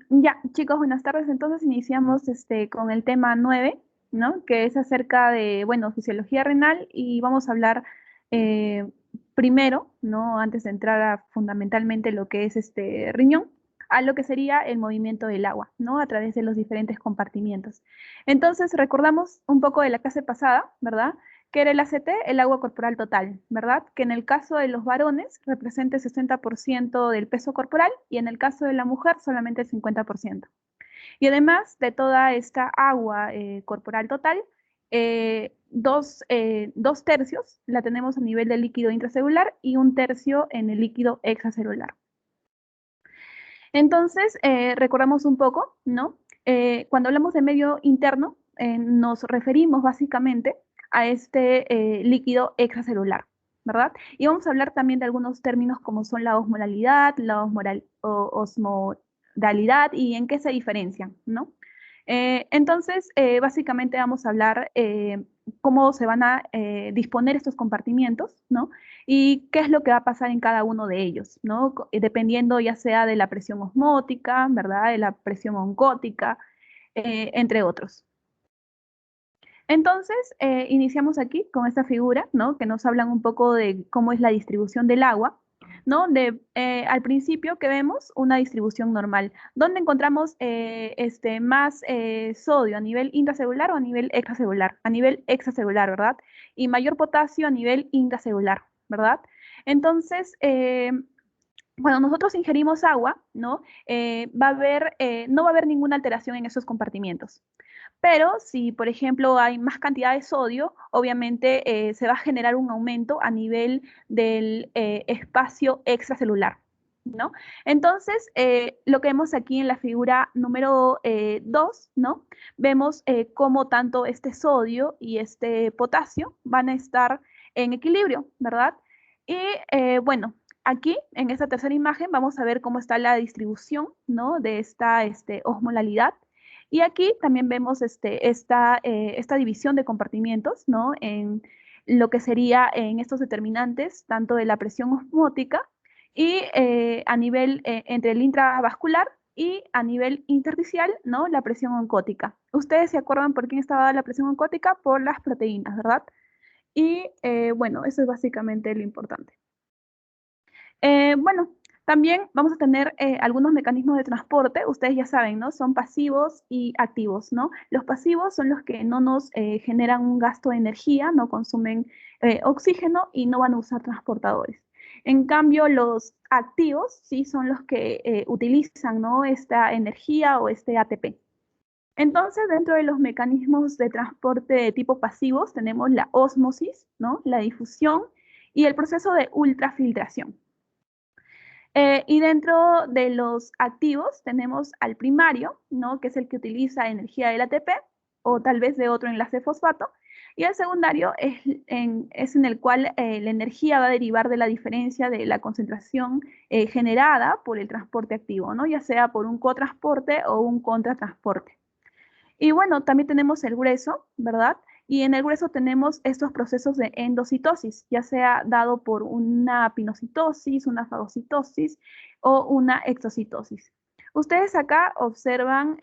Ya, chicos, buenas tardes. Entonces iniciamos con el tema 9, ¿no? Que es acerca de, bueno, fisiología renal y vamos a hablar eh, primero, ¿no? Antes de entrar a fundamentalmente lo que es este riñón, a lo que sería el movimiento del agua, ¿no? A través de los diferentes compartimientos. Entonces, recordamos un poco de la clase pasada, ¿verdad? Que era el ACT, el agua corporal total, ¿verdad? Que en el caso de los varones representa el 60% del peso corporal y en el caso de la mujer solamente el 50%. Y además de toda esta agua corporal total, dos tercios la tenemos a nivel del líquido intracelular y un tercio en el líquido extracelular. Entonces, recordamos un poco, ¿no? Cuando hablamos de medio interno, nos referimos básicamente a este líquido extracelular, ¿verdad? Y vamos a hablar también de algunos términos como son la osmolalidad, la osmodalidad y en qué se diferencian, ¿no? Entonces, básicamente vamos a hablar cómo se van a disponer estos compartimientos, ¿no? Y qué es lo que va a pasar en cada uno de ellos, ¿no? Dependiendo ya sea de la presión osmótica, ¿verdad? De la presión oncótica, entre otros. Entonces, iniciamos aquí con esta figura, ¿no? Que nos hablan un poco de cómo es la distribución del agua, ¿no? Al principio que vemos una distribución normal, donde encontramos más sodio a nivel intracelular o a nivel extracelular, a nivel extracelular, ¿verdad? Y mayor potasio a nivel intracelular, ¿verdad? Entonces, cuando nosotros ingerimos agua, ¿no? No va a haber ninguna alteración en esos compartimientos. Pero si, por ejemplo, hay más cantidad de sodio, obviamente se va a generar un aumento a nivel del espacio extracelular, ¿no? Entonces, lo que vemos aquí en la figura número 2, ¿no? Vemos cómo tanto este sodio y este potasio van a estar en equilibrio, ¿verdad? Y bueno, aquí en esta tercera imagen vamos a ver cómo está la distribución, ¿no? De esta osmolalidad. Y aquí también vemos esta división de compartimientos, ¿no? En lo que sería en estos determinantes, tanto de la presión osmótica y a nivel entre el intravascular y a nivel intersticial, ¿no? La presión oncótica. Ustedes se acuerdan por quién estaba la presión oncótica, por las proteínas, ¿verdad? Y bueno, eso es básicamente lo importante. Bueno, también vamos a tener algunos mecanismos de transporte, ustedes ya saben, ¿no? Son pasivos y activos, ¿no? Los pasivos son los que no nos generan un gasto de energía, no consumen oxígeno y no van a usar transportadores. En cambio, los activos sí son los que utilizan, ¿no? Esta energía o este ATP. Entonces, dentro de los mecanismos de transporte de tipo pasivos tenemos la ósmosis, ¿no? La difusión y el proceso de ultrafiltración. Y dentro de los activos tenemos al primario, ¿no? Que es el que utiliza energía del ATP o tal vez de otro enlace fosfato. Y el secundario es en el cual la energía va a derivar de la diferencia de la concentración generada por el transporte activo, ¿no? Ya sea por un cotransporte o un contratransporte. Y bueno, también tenemos el grueso, ¿verdad? Y en el grueso tenemos estos procesos de endocitosis, ya sea dado por una pinocitosis, una fagocitosis o una exocitosis. Ustedes acá observan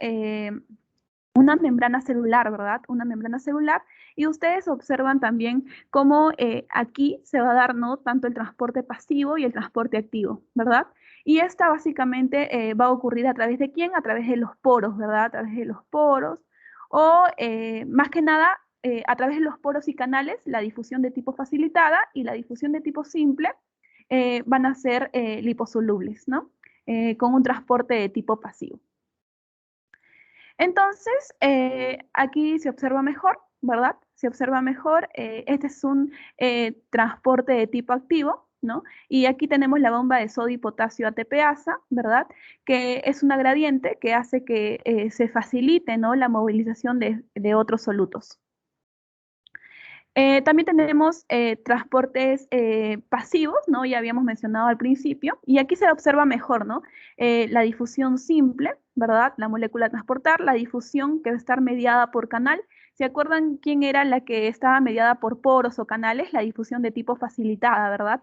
una membrana celular, ¿verdad? Una membrana celular. Y ustedes observan también cómo aquí se va a dar, ¿no? Tanto el transporte pasivo y el transporte activo, ¿verdad? Y esta básicamente va a ocurrir a través de quién? A través de los poros, ¿verdad? A través de los poros o más que nada a través de los poros y canales, la difusión de tipo facilitada y la difusión de tipo simple van a ser liposolubles, ¿no? Con un transporte de tipo pasivo. Entonces, aquí se observa mejor, ¿verdad? Se observa mejor, este es un transporte de tipo activo, ¿no? Y aquí tenemos la bomba de sodio y potasio ATPasa, ¿verdad? Que es una gradiente que hace que se facilite, ¿no? La movilización de otros solutos. También tenemos transportes pasivos, ¿no? Ya habíamos mencionado al principio, y aquí se observa mejor, ¿no? La difusión simple, ¿verdad? La molécula a transportar, la difusión que va a estar mediada por canal. ¿Se acuerdan quién era la que estaba mediada por poros o canales? La difusión de tipo facilitada, ¿verdad?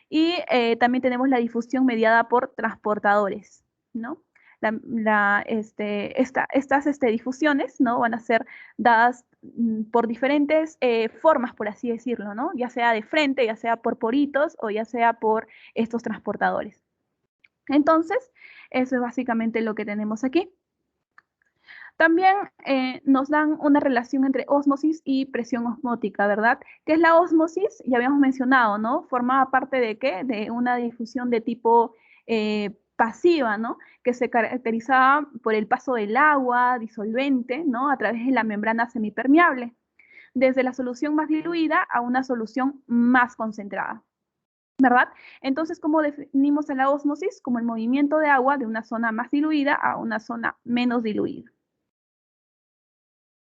Y también tenemos la difusión mediada por transportadores, ¿no? Estas difusiones, ¿no? Van a ser dadas por diferentes formas, por así decirlo, ¿no? Ya sea de frente, ya sea por poritos o ya sea por estos transportadores. Entonces, eso es básicamente lo que tenemos aquí. También nos dan una relación entre ósmosis y presión osmótica, ¿verdad? ¿Qué es la ósmosis? Ya habíamos mencionado, ¿no? Formaba parte de ¿qué? De una difusión de tipo pasiva, ¿no? Que se caracterizaba por el paso del agua disolvente, ¿no? A través de la membrana semipermeable, desde la solución más diluida a una solución más concentrada, ¿verdad? Entonces, ¿cómo definimos a la ósmosis? Como el movimiento de agua de una zona más diluida a una zona menos diluida.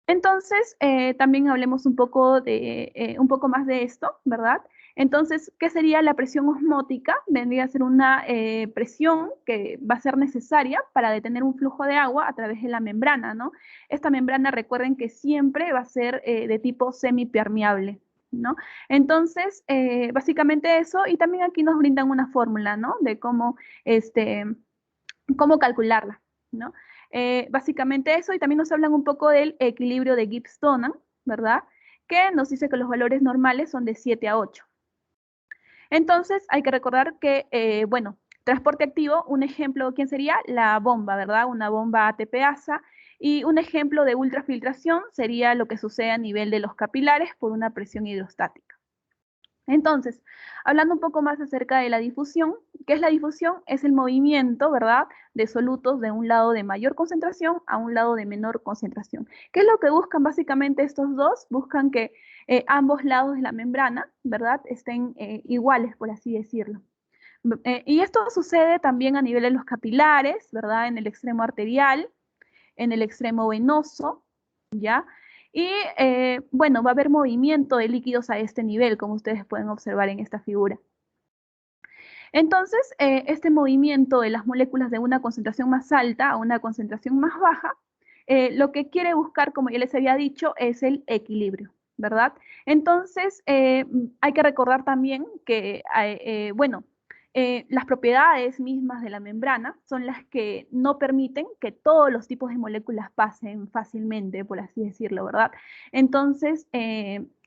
Entonces, también hablemos un poco más de esto, ¿verdad? Entonces, ¿qué sería la presión osmótica? Vendría a ser una presión que va a ser necesaria para detener un flujo de agua a través de la membrana, ¿no? Esta membrana, recuerden que siempre va a ser de tipo semipermeable, ¿no? Entonces, básicamente eso, y también aquí nos brindan una fórmula, ¿no? De cómo calcularla, ¿no? Básicamente eso, y también nos hablan un poco del equilibrio de Gibbs-Donan, ¿verdad? Que nos dice que los valores normales son de 7 a 8. Entonces, hay que recordar que, bueno, transporte activo, un ejemplo, ¿quién sería? La bomba, ¿verdad? Una bomba ATP-ASA, y un ejemplo de ultrafiltración sería lo que sucede a nivel de los capilares por una presión hidrostática. Entonces, hablando un poco más acerca de la difusión, ¿qué es la difusión? Es el movimiento, ¿verdad?, de solutos de un lado de mayor concentración a un lado de menor concentración. ¿Qué es lo que buscan básicamente estos dos? Buscan que ambos lados de la membrana, ¿verdad?, estén iguales, por así decirlo. Y esto sucede también a nivel de los capilares, ¿verdad?, en el extremo arterial, en el extremo venoso, ¿ya? Y bueno, va a haber movimiento de líquidos a este nivel, como ustedes pueden observar en esta figura. Entonces, este movimiento de las moléculas de una concentración más alta a una concentración más baja, lo que quiere buscar, como ya les había dicho, es el equilibrio, ¿verdad? Entonces, hay que recordar también que, bueno, las propiedades mismas de la membrana son las que no permiten que todos los tipos de moléculas pasen fácilmente, por así decirlo, ¿verdad? Entonces,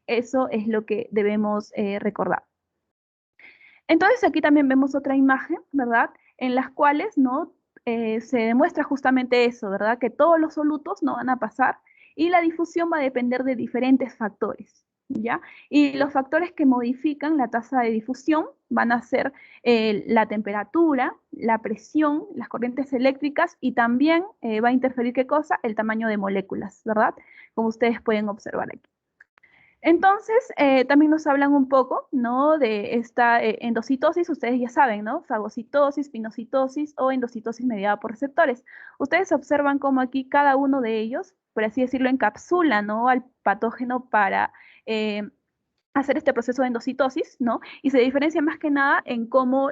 eso es lo que debemos recordar. Entonces, aquí también vemos otra imagen, ¿verdad? En las cuales, ¿no? Se demuestra justamente eso, ¿verdad? Que todos los solutos no van a pasar y la difusión va a depender de diferentes factores, ¿ya? Y los factores que modifican la tasa de difusión van a ser la temperatura, la presión, las corrientes eléctricas y también va a interferir, ¿qué cosa? El tamaño de moléculas, ¿verdad? Como ustedes pueden observar aquí. Entonces, también nos hablan un poco, ¿no? De esta endocitosis, ustedes ya saben, ¿no? Fagocitosis, pinocitosis o endocitosis mediada por receptores. Ustedes observan cómo aquí cada uno de ellos, por así decirlo, encapsula, ¿no? Al patógeno para hacer este proceso de endocitosis, ¿no? Y se diferencia más que nada en cómo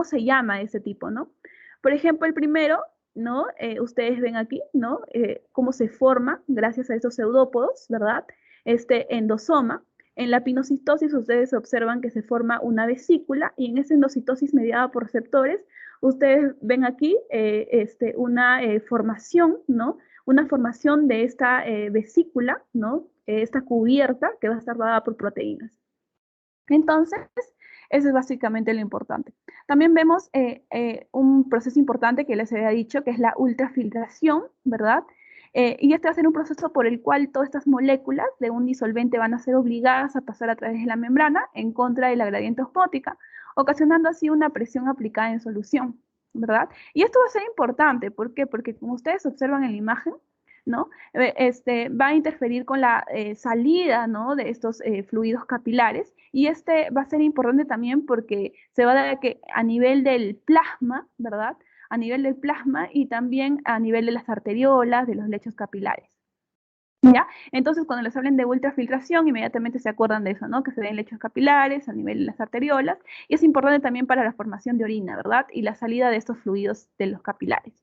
se llama ese tipo, ¿no? Por ejemplo, el primero, ¿no? Ustedes ven aquí, ¿no? Cómo se forma gracias a estos pseudópodos, ¿verdad? Este endosoma. En la pinocitosis ustedes observan que se forma una vesícula y en esa endocitosis mediada por receptores, ustedes ven aquí una formación, ¿no? Una formación de esta vesícula, ¿no? Esta cubierta que va a estar dada por proteínas. Entonces, eso es básicamente lo importante. También vemos un proceso importante que les había dicho, que es la ultrafiltración, ¿verdad? Y este va a ser un proceso por el cual todas estas moléculas de un disolvente van a ser obligadas a pasar a través de la membrana en contra de la gradiente osmótica, ocasionando así una presión aplicada en solución, ¿verdad? Y esto va a ser importante, ¿por qué? Porque como ustedes observan en la imagen, ¿no? Va a interferir con la salida, ¿no? De estos fluidos capilares y este va a ser importante también porque se va a dar que a nivel del plasma, ¿verdad? A nivel del plasma y también a nivel de las arteriolas, de los lechos capilares. ¿Ya? Entonces, cuando les hablen de ultrafiltración, inmediatamente se acuerdan de eso, ¿no? Que se ven lechos capilares a nivel de las arteriolas y es importante también para la formación de orina, ¿verdad? Y la salida de estos fluidos de los capilares.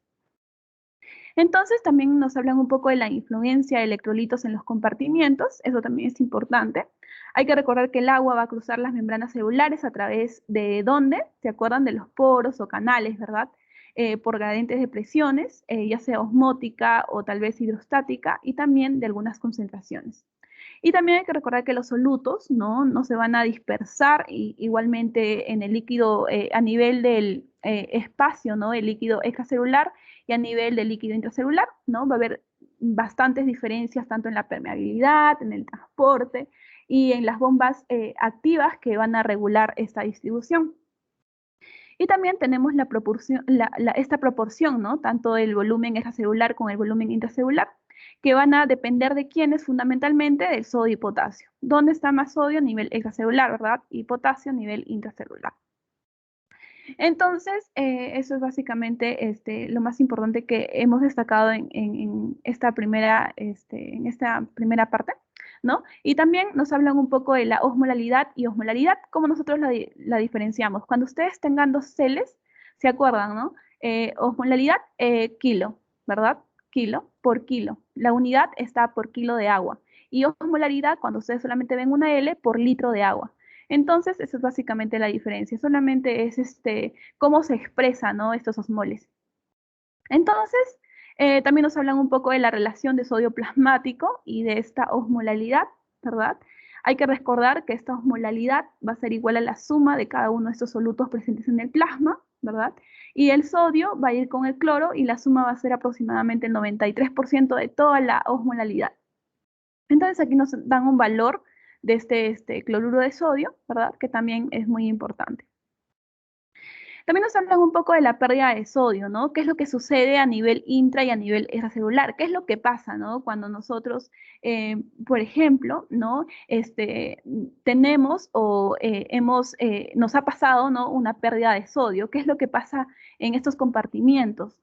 Entonces también nos hablan un poco de la influencia de electrolitos en los compartimientos, eso también es importante. Hay que recordar que el agua va a cruzar las membranas celulares a través de ¿dónde? ¿Se acuerdan de los poros o canales, verdad? por gradientes de presiones, ya sea osmótica o tal vez hidrostática, y también de algunas concentraciones. Y también hay que recordar que los solutos no se van a dispersar igualmente en el líquido a nivel del espacio, ¿no? El líquido extracelular y a nivel del líquido intracelular, ¿no? Va a haber bastantes diferencias tanto en la permeabilidad, en el transporte y en las bombas activas que van a regular esta distribución. Y también tenemos esta proporción, ¿no? Tanto el volumen extracelular con el volumen intracelular, que van a depender de quiénes, fundamentalmente del sodio y potasio. ¿Dónde está más sodio? A nivel extracelular, ¿verdad? Y potasio a nivel intracelular. Entonces, eso es básicamente lo más importante que hemos destacado en esta primera parte, ¿no? Y también nos hablan un poco de la osmolaridad y osmolaridad, cómo nosotros la diferenciamos. Cuando ustedes tengan dos celes, ¿se acuerdan, no? Osmolaridad, kilo, ¿verdad? Kilo por kilo. La unidad está por kilo de agua. Y osmolaridad, cuando ustedes solamente ven una L, por litro de agua. Entonces, eso es básicamente la diferencia. Solamente es cómo se expresan, ¿no? Estos osmoles. Entonces, también nos hablan un poco de la relación de sodio plasmático y de esta osmolalidad, ¿verdad? Hay que recordar que esta osmolalidad va a ser igual a la suma de cada uno de estos solutos presentes en el plasma, ¿verdad? Y el sodio va a ir con el cloro y la suma va a ser aproximadamente el 93% de toda la osmolalidad. Entonces aquí nos dan un valor de este cloruro de sodio, ¿verdad? Que también es muy importante. También nos hablan un poco de la pérdida de sodio, ¿no? ¿Qué es lo que sucede a nivel intra y a nivel extracelular? ¿Qué es lo que pasa, ¿no? Cuando nosotros, por ejemplo, ¿no? Tenemos o nos ha pasado, ¿no? Una pérdida de sodio. ¿Qué es lo que pasa en estos compartimientos?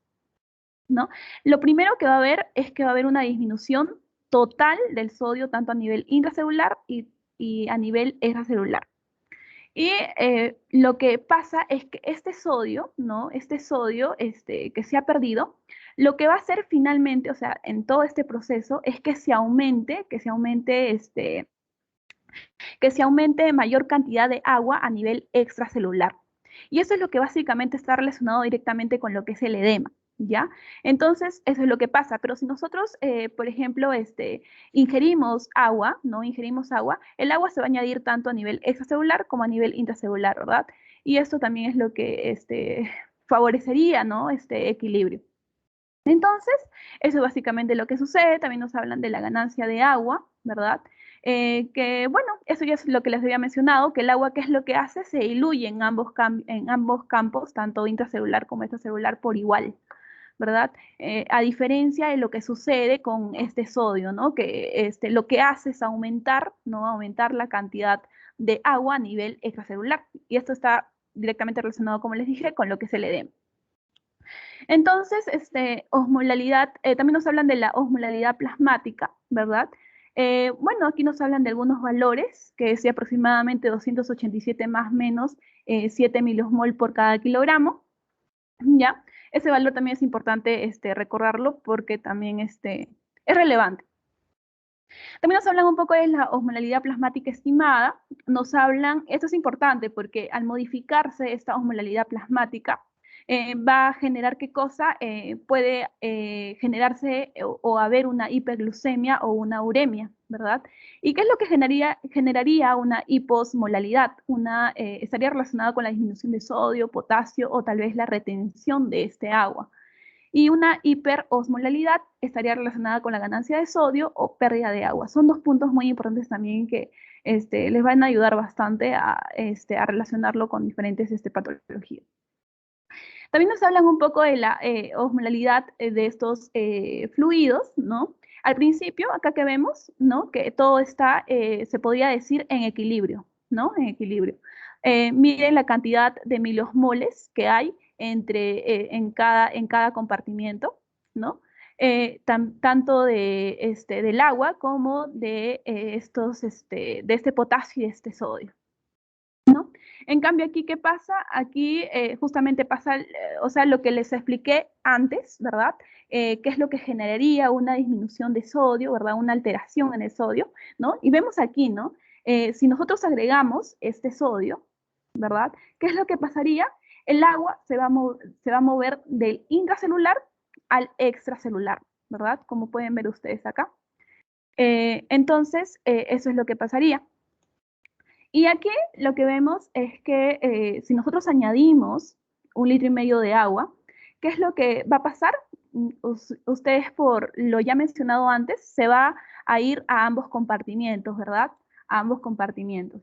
¿No? Lo primero que va a haber es que va a haber una disminución total del sodio, tanto a nivel intracelular y a nivel extracelular. Y lo que pasa es que este sodio, ¿no? Este sodio que se ha perdido, lo que va a hacer finalmente, o sea, en todo este proceso, es que se aumente mayor cantidad de agua a nivel extracelular. Y eso es lo que básicamente está relacionado directamente con lo que es el edema, ¿ya? Entonces, eso es lo que pasa. Pero si nosotros, por ejemplo, ingerimos agua, ¿no? Ingerimos agua, el agua se va a añadir tanto a nivel extracelular como a nivel intracelular, ¿verdad? Y esto también es lo que favorecería, ¿no? Este equilibrio. Entonces, eso es básicamente lo que sucede. También nos hablan de la ganancia de agua, ¿verdad? Que bueno, eso ya es lo que les había mencionado, que el agua, ¿qué es lo que hace? Se diluye en ambos campos, tanto intracelular como extracelular, por igual, ¿verdad? A diferencia de lo que sucede con este sodio, ¿no? Que lo que hace es aumentar, ¿no? Aumentar la cantidad de agua a nivel extracelular. Y esto está directamente relacionado, como les dije, con lo que es el edema. Entonces, osmolalidad, también nos hablan de la osmolalidad plasmática, ¿verdad? Bueno, aquí nos hablan de algunos valores, que es de aproximadamente 287 más menos 7 miliosmol por cada kilogramo, ¿ya? Ese valor también es importante recordarlo porque también es relevante. También nos hablan un poco de la osmolalidad plasmática estimada. Nos hablan, esto es importante porque al modificarse esta osmolalidad plasmática, va a generar qué cosa, puede generarse o haber una hiperglucemia o una uremia, ¿verdad? ¿Y qué es lo que generaría una hiposmolalidad? Estaría relacionada con la disminución de sodio, potasio o tal vez la retención de este agua. Y una hiperosmolalidad estaría relacionada con la ganancia de sodio o pérdida de agua. Son dos puntos muy importantes también que les van a ayudar bastante a relacionarlo con diferentes patologías. También nos hablan un poco de la osmolalidad de estos fluidos, ¿no? Al principio, acá que vemos, ¿no? Que todo está, se podría decir, en equilibrio, ¿no? En equilibrio. Miren la cantidad de miliosmoles que hay en cada compartimiento, ¿no? Tanto del agua como de este potasio y de este sodio, ¿no? En cambio, aquí, ¿qué pasa? Aquí justamente pasa, o sea, lo que les expliqué antes, ¿verdad? ¿Qué es lo que generaría una disminución de sodio, ¿verdad? Una alteración en el sodio, ¿no? Y vemos aquí, ¿no? Si nosotros agregamos este sodio, ¿verdad? ¿Qué es lo que pasaría? el agua se va a mover del intracelular al extracelular, ¿verdad? Como pueden ver ustedes acá. Entonces, eso es lo que pasaría. Y aquí lo que vemos es que si nosotros añadimos 1,5 litros de agua, ¿qué es lo que va a pasar? Ustedes, por lo ya mencionado antes, se va a ir a ambos compartimientos, ¿verdad? A ambos compartimientos.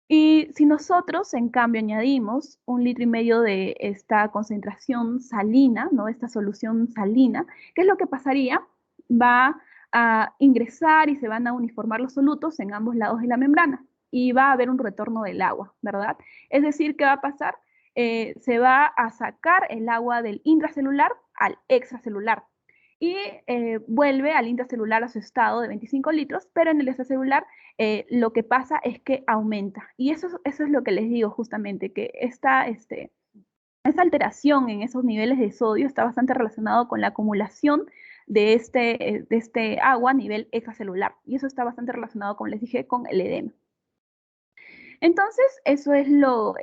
Y si nosotros, en cambio, añadimos 1,5 litros de esta concentración salina, ¿no? Esta solución salina, ¿qué es lo que pasaría? Va a ingresar y se van a uniformar los solutos en ambos lados de la membrana y va a haber un retorno del agua, ¿verdad? Es decir, ¿qué va a pasar? Se va a sacar el agua del intracelular al extracelular y vuelve al intracelular a su estado de 25 litros, pero en el extracelular lo que pasa es que aumenta. Y eso es lo que les digo justamente, que esta alteración en esos niveles de sodio está bastante relacionado con la acumulación de este agua a nivel extracelular. Y eso está bastante relacionado, como les dije, con el edema. Entonces, eso es lo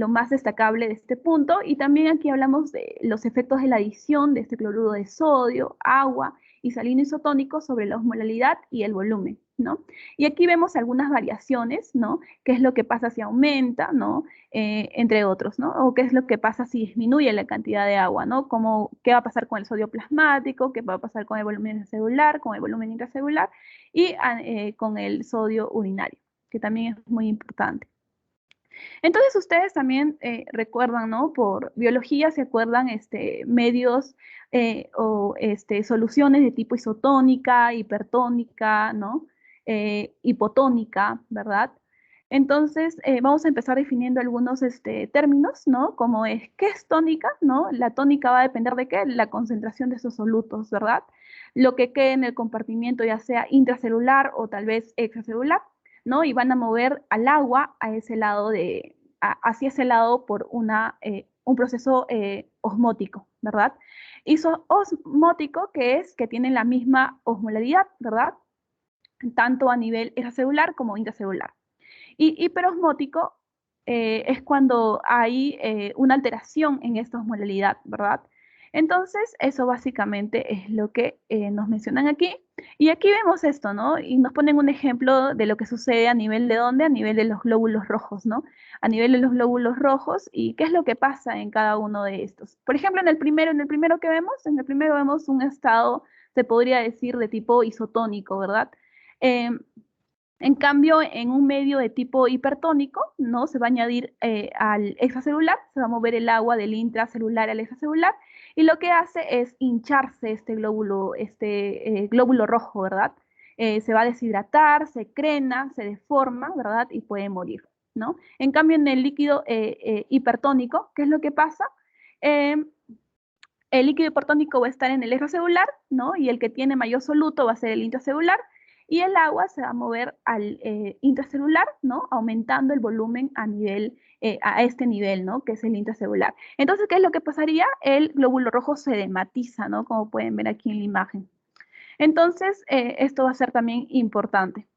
más destacable de este punto. Y también aquí hablamos de los efectos de la adición de este cloruro de sodio, agua y salino isotónico sobre la osmolalidad y el volumen, ¿no? Y aquí vemos algunas variaciones, ¿no? ¿Qué es lo que pasa si aumenta, ¿no? Entre otros, ¿no? O qué es lo que pasa si disminuye la cantidad de agua, ¿no? ¿Qué va a pasar con el sodio plasmático? ¿Qué va a pasar con el volumen celular, con el volumen intracelular y con el sodio urinario, que también es muy importante? Entonces ustedes también recuerdan, ¿no? Por biología se acuerdan medios o soluciones de tipo isotónica, hipertónica, ¿no? Hipotónica, ¿verdad? Entonces vamos a empezar definiendo algunos términos, ¿no? Como es, ¿qué es tónica? ¿No? La tónica va a depender de qué? La concentración de esos solutos, ¿verdad? Lo que quede en el compartimiento, ya sea intracelular o tal vez extracelular, ¿no? Y van a mover al agua a ese lado hacia ese lado por un proceso osmótico, ¿verdad? Osmótico, que es que tienen la misma osmolaridad, ¿verdad? Tanto a nivel extracelular como intracelular. Y hiperosmótico es cuando hay una alteración en esta osmolaridad, ¿verdad? Entonces, eso básicamente es lo que nos mencionan aquí. Y aquí vemos esto, ¿no? Y nos ponen un ejemplo de lo que sucede a nivel de dónde, a nivel de los glóbulos rojos, ¿no? A nivel de los glóbulos rojos y qué es lo que pasa en cada uno de estos. Por ejemplo, en el primero que vemos, en el primero vemos un estado, se podría decir, de tipo isotónico, ¿verdad? En cambio, en un medio de tipo hipertónico, ¿no? Se va a añadir al extracelular, se va a mover el agua del intracelular al extracelular, y lo que hace es hincharse glóbulo rojo, ¿verdad? Se va a deshidratar, se crena, se deforma, ¿verdad? Y puede morir, ¿no? En cambio, en el líquido hipertónico, ¿qué es lo que pasa? Eh, el líquido hipertónico va a estar en el extracelular, ¿no? Y el que tiene mayor soluto va a ser el intracelular, y el agua se va a mover al intracelular, ¿no? Aumentando el volumen a este nivel, ¿no? Que es el intracelular. Entonces, ¿qué es lo que pasaría? El glóbulo rojo se dematiza, ¿no? Como pueden ver aquí en la imagen. Entonces, esto va a ser también importante.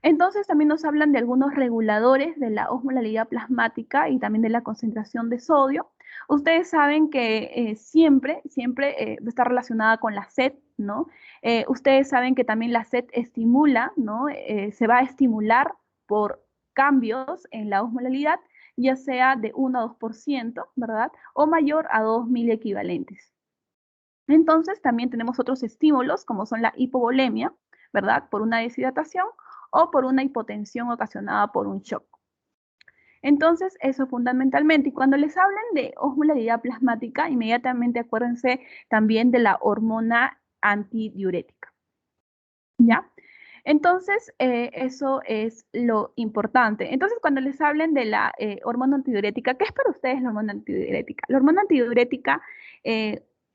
Entonces también nos hablan de algunos reguladores de la osmolalidad plasmática y también de la concentración de sodio. Ustedes saben que siempre está relacionada con la sed, ¿no? Ustedes saben que también la sed estimula, ¿no? Se va a estimular por cambios en la osmolalidad, ya sea de 1 a 2%, ¿verdad? O mayor a 2 miliequivalentes. Entonces, también tenemos otros estímulos, como son la hipovolemia, ¿verdad? Por una deshidratación o por una hipotensión ocasionada por un shock. Entonces, eso fundamentalmente. Y cuando les hablen de osmolaridad plasmática, inmediatamente acuérdense también de la hormona antidiurética. ¿Ya? Entonces, eso es lo importante. Entonces, cuando les hablen de la hormona antidiurética, ¿qué es para ustedes la hormona antidiurética? La hormona antidiurética,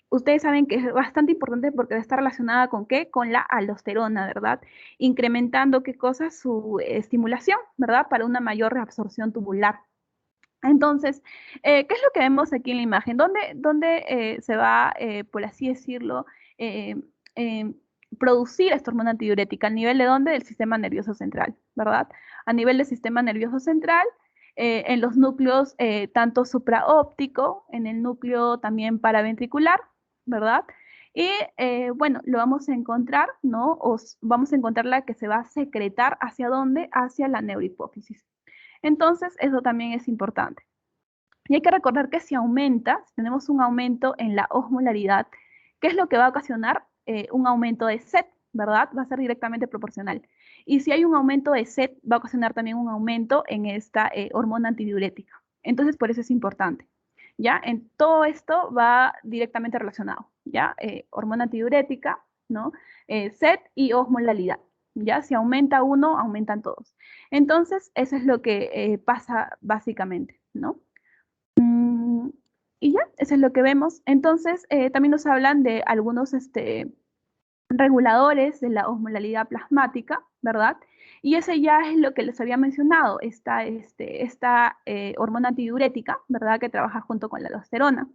ustedes saben que es bastante importante porque está relacionada con ¿qué? Con la aldosterona, ¿verdad? Incrementando, ¿qué cosa? Su estimulación, ¿verdad? Para una mayor reabsorción tubular. Entonces, ¿qué es lo que vemos aquí en la imagen? ¿Dónde se va, por así decirlo, eh, producir esta hormona antidiurética. ¿A nivel de dónde? Del sistema nervioso central, ¿verdad? A nivel del sistema nervioso central, en los núcleos tanto supraóptico, en el núcleo también paraventricular, ¿verdad? Y bueno, lo vamos a encontrar, ¿no? Vamos a encontrar la que se va a secretar hacia dónde, hacia la neurohipófisis. Entonces, eso también es importante. Y hay que recordar que si aumenta, si tenemos un aumento en la osmolaridad, ¿qué es lo que va a ocasionar? Un aumento de SET, ¿verdad? Va a ser directamente proporcional. Y si hay un aumento de SET, va a ocasionar también un aumento en esta hormona antidiurética. Entonces, por eso es importante. ¿Ya? En todo esto va directamente relacionado, ¿ya? Hormona antidiurética, ¿no? SET y osmolalidad, ¿ya? Si aumenta uno, aumentan todos. Entonces, eso es lo que pasa básicamente, ¿no? Y ya, eso es lo que vemos. Entonces, también nos hablan de algunos reguladores de la osmolalidad plasmática, ¿verdad? Y ese ya es lo que les había mencionado, esta hormona antidiurética, ¿verdad? Que trabaja junto con la aldosterona.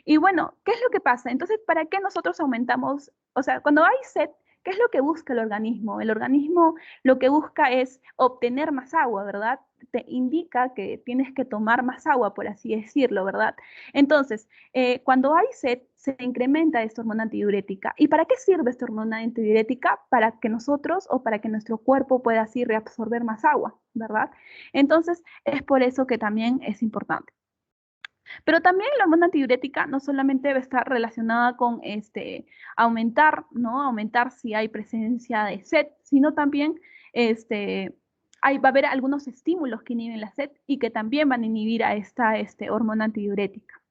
Y bueno, ¿qué es lo que pasa? Entonces, ¿para qué nosotros aumentamos? O sea, cuando hay sed, ¿qué es lo que busca el organismo? El organismo lo que busca es obtener más agua, ¿verdad? Te indica que tienes que tomar más agua, por así decirlo, ¿verdad? Entonces, cuando hay sed, se incrementa esta hormona antidiurética. ¿Y para qué sirve esta hormona antidiurética? Para que nosotros o para que nuestro cuerpo pueda así reabsorber más agua, ¿verdad? Entonces, es por eso que también es importante. Pero también la hormona antidiurética no solamente debe estar relacionada con aumentar, ¿no? Aumentar si hay presencia de sed, sino también va a haber algunos estímulos que inhiben la sed y que también van a inhibir a esta hormona antidiurética,